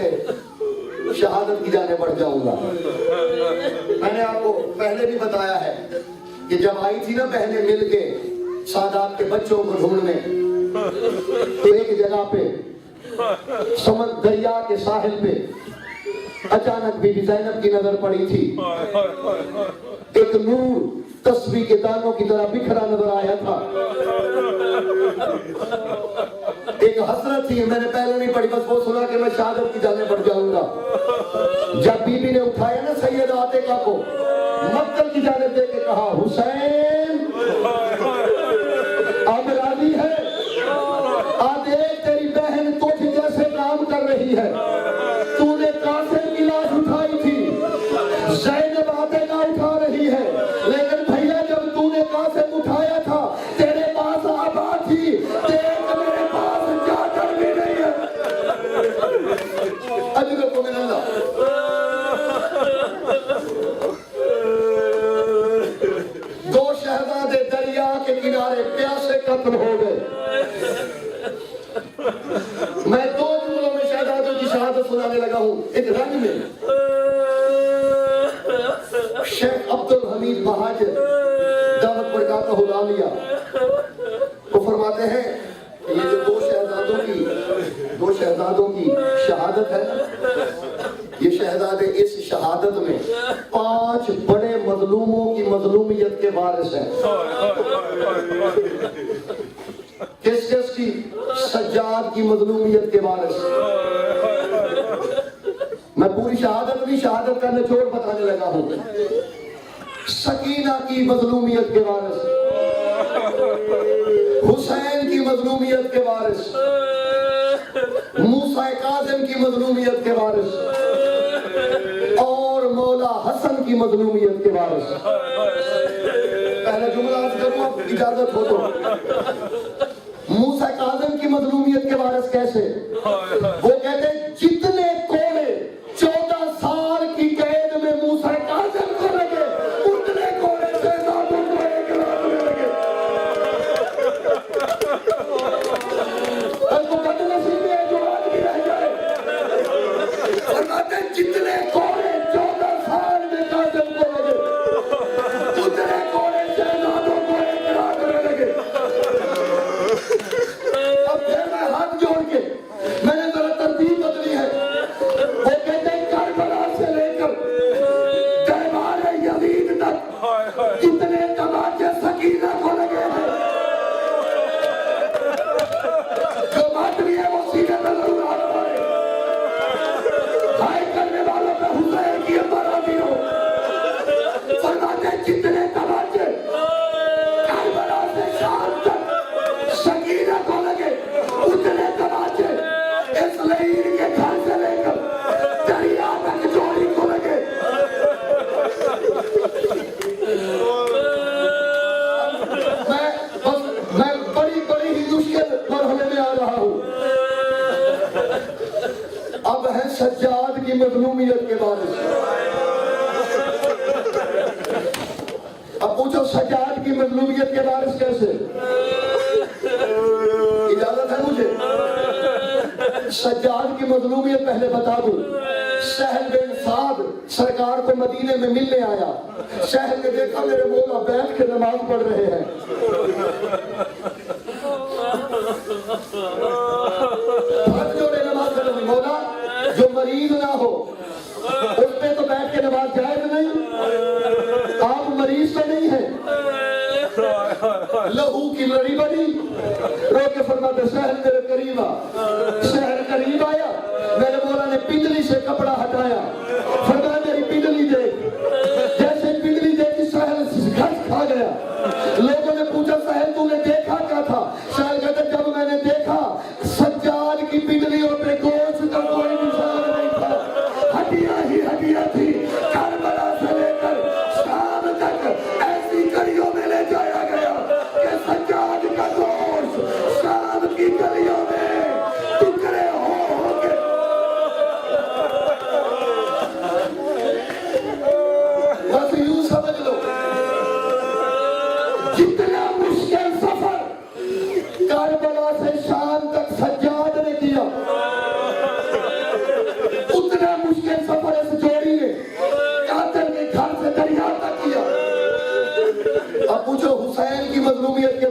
کے شہادت کی جانے بڑھ جاؤں گا. میں نے آپ کو پہلے بھی بتایا ہے کہ جب آئی تھی نا بہنیں مل کے سادات کے بچوں کو ڈھونڈنے تو ایک جگہ پہ دریا کے ساحل پہ اچانک بی بی زینب کی نظر پڑی تھی. ایک نور تسبیح کے دانوں کی طرح بکھرا نظر آیا تھا. ایک حسرت تھی, میں نے پہلے نہیں پڑھی, بس وہ سنا کہ میں شہادت کی جانے بڑھ جاؤں گا. جب بی بی نے اٹھایا نا سید عاتقہ کو مقتل کی جانب دے کے کہا, حسین اب راضی ہے؟ آج ایک تیری بہن تجھ جیسے کام کر رہی ہے. تو نے قاسم کی لاش اٹھائی تھی, زینب عاتقہ اٹھا رہی ہے, لیکن بھیا جب تو نے قاسم اٹھایا تھا تیرے پاس آباد تھی, دیکھ میرے پاس جا کر بھی نہیں ہے. اجرکم من اللہ. دو شہزادے دریا کے کنارے پیاسے قتل ہو گئے. میں دو جملوں میں شہزادوں کی شہادت سنانے لگا ہوں. ایک رنگ میں شیخ عبد الحمید مہاجر دعوت برکاتہ العالیہ وہ فرماتے ہیں کہ یہ جو دو شہزادوں کی شہادت ہے, یہ شہزادے اس شہادت میں 5 بڑے مظلوموں کی مظلومیت کے وارث ہیں. کس کس کی؟ سجاد کی مظلومیت کے وارث. میں پوری شہادت نہیں, شہادت کا نچوڑ بتانے لگا ہوں. سکینہ کی مظلومیت کے وارث, حسین کی مظلومیت کے وارث, موسیٰ کاظم کی مظلومیت کے وارث, اور مولا حسن کی مظلومیت کے وارث. پہلا جملہ آج کروں, اب اجازت ہو تو. موسیٰ کاظم کی مظلومیت کے وارث کیسے؟ وہ کہتے ہیں جتنے کوڑے 14 سال کی قید میں موسیٰ کاظم کو لگے اتنے کوڑے شہزادوں کو ایک رات میں لگے. اس کو بد نصیبی ہے جو آج بھی رہ جائے. فرماتے ہیں جتنے کوڑے 14 سال میں کاظم کو لگے اتنے کوڑے شہزادوں کو ایک رات میں لگے. اب پھر میں ہاتھ جوڑ کے میں نے ذرا ترتیب بدلی ہے. وہ کہتے ہیں کربلا سے لے کر دیوار یزید تک کتنے تماچے سکینہ کو لگے ہیں. جو ماتمی ہے وہ سینے میں ضرور ہاتھ مارے. ہائے کرنے والوں پہ حسین کی امر راضی ہو. فرماتے ہیں جتنے تماچے کربلا سے شام تک سکینہ کو لگے اتنے تماچے اسرائیل کے گھر سے لے کر دریا تک جوڑی کو لگے. میں بڑی ہی مشکل مرحلے میں آ رہا ہوں. اب ہے سجاد کی مظلومیت کے وارث. اب پوچھو سجاد کی مظلومیت کے وارث کیسے؟ اجازت ہے مجھے؟ سجاد کی مظلومیت پہلے بتا دوں. سہل بن سعد سرکار کو مدینے میں ملنے آیا. سہل نے دیکھا میرے مولا بیٹھ کے نماز پڑھ رہے ہیں. ہاتھ جوڑے نماز پڑھ رہے. مولا جو مریض نہ ہو اس پہ تو بیٹھ کے نماز جائز نہیں. آپ مریض تو نہیں ہیں. لہو کی لڑی بنی رو کے فرماتے سہل میرے قریب آ. سہل قریب آیا, میرے مولا نے پنڈلی سے کپڑا ہٹایا. فرمایا میری پنڈلی دیکھ. جیسے پنڈلی دیکھی سہل گھس کھا گیا. لوگوں نے پوچھا سہل تو نے دیکھا کیا تھا؟ سہل کہتے جب میں نے دیکھا سجاد کی پنڈلیوں پہ گوشت کا کوئی نشان نہیں تھا, ہڈیاں ہی ہڈیاں تھی. کربلا سے لے کر شام تک ایسی کڑیوں میں لے جایا گیا کہ سجاد کا گوشت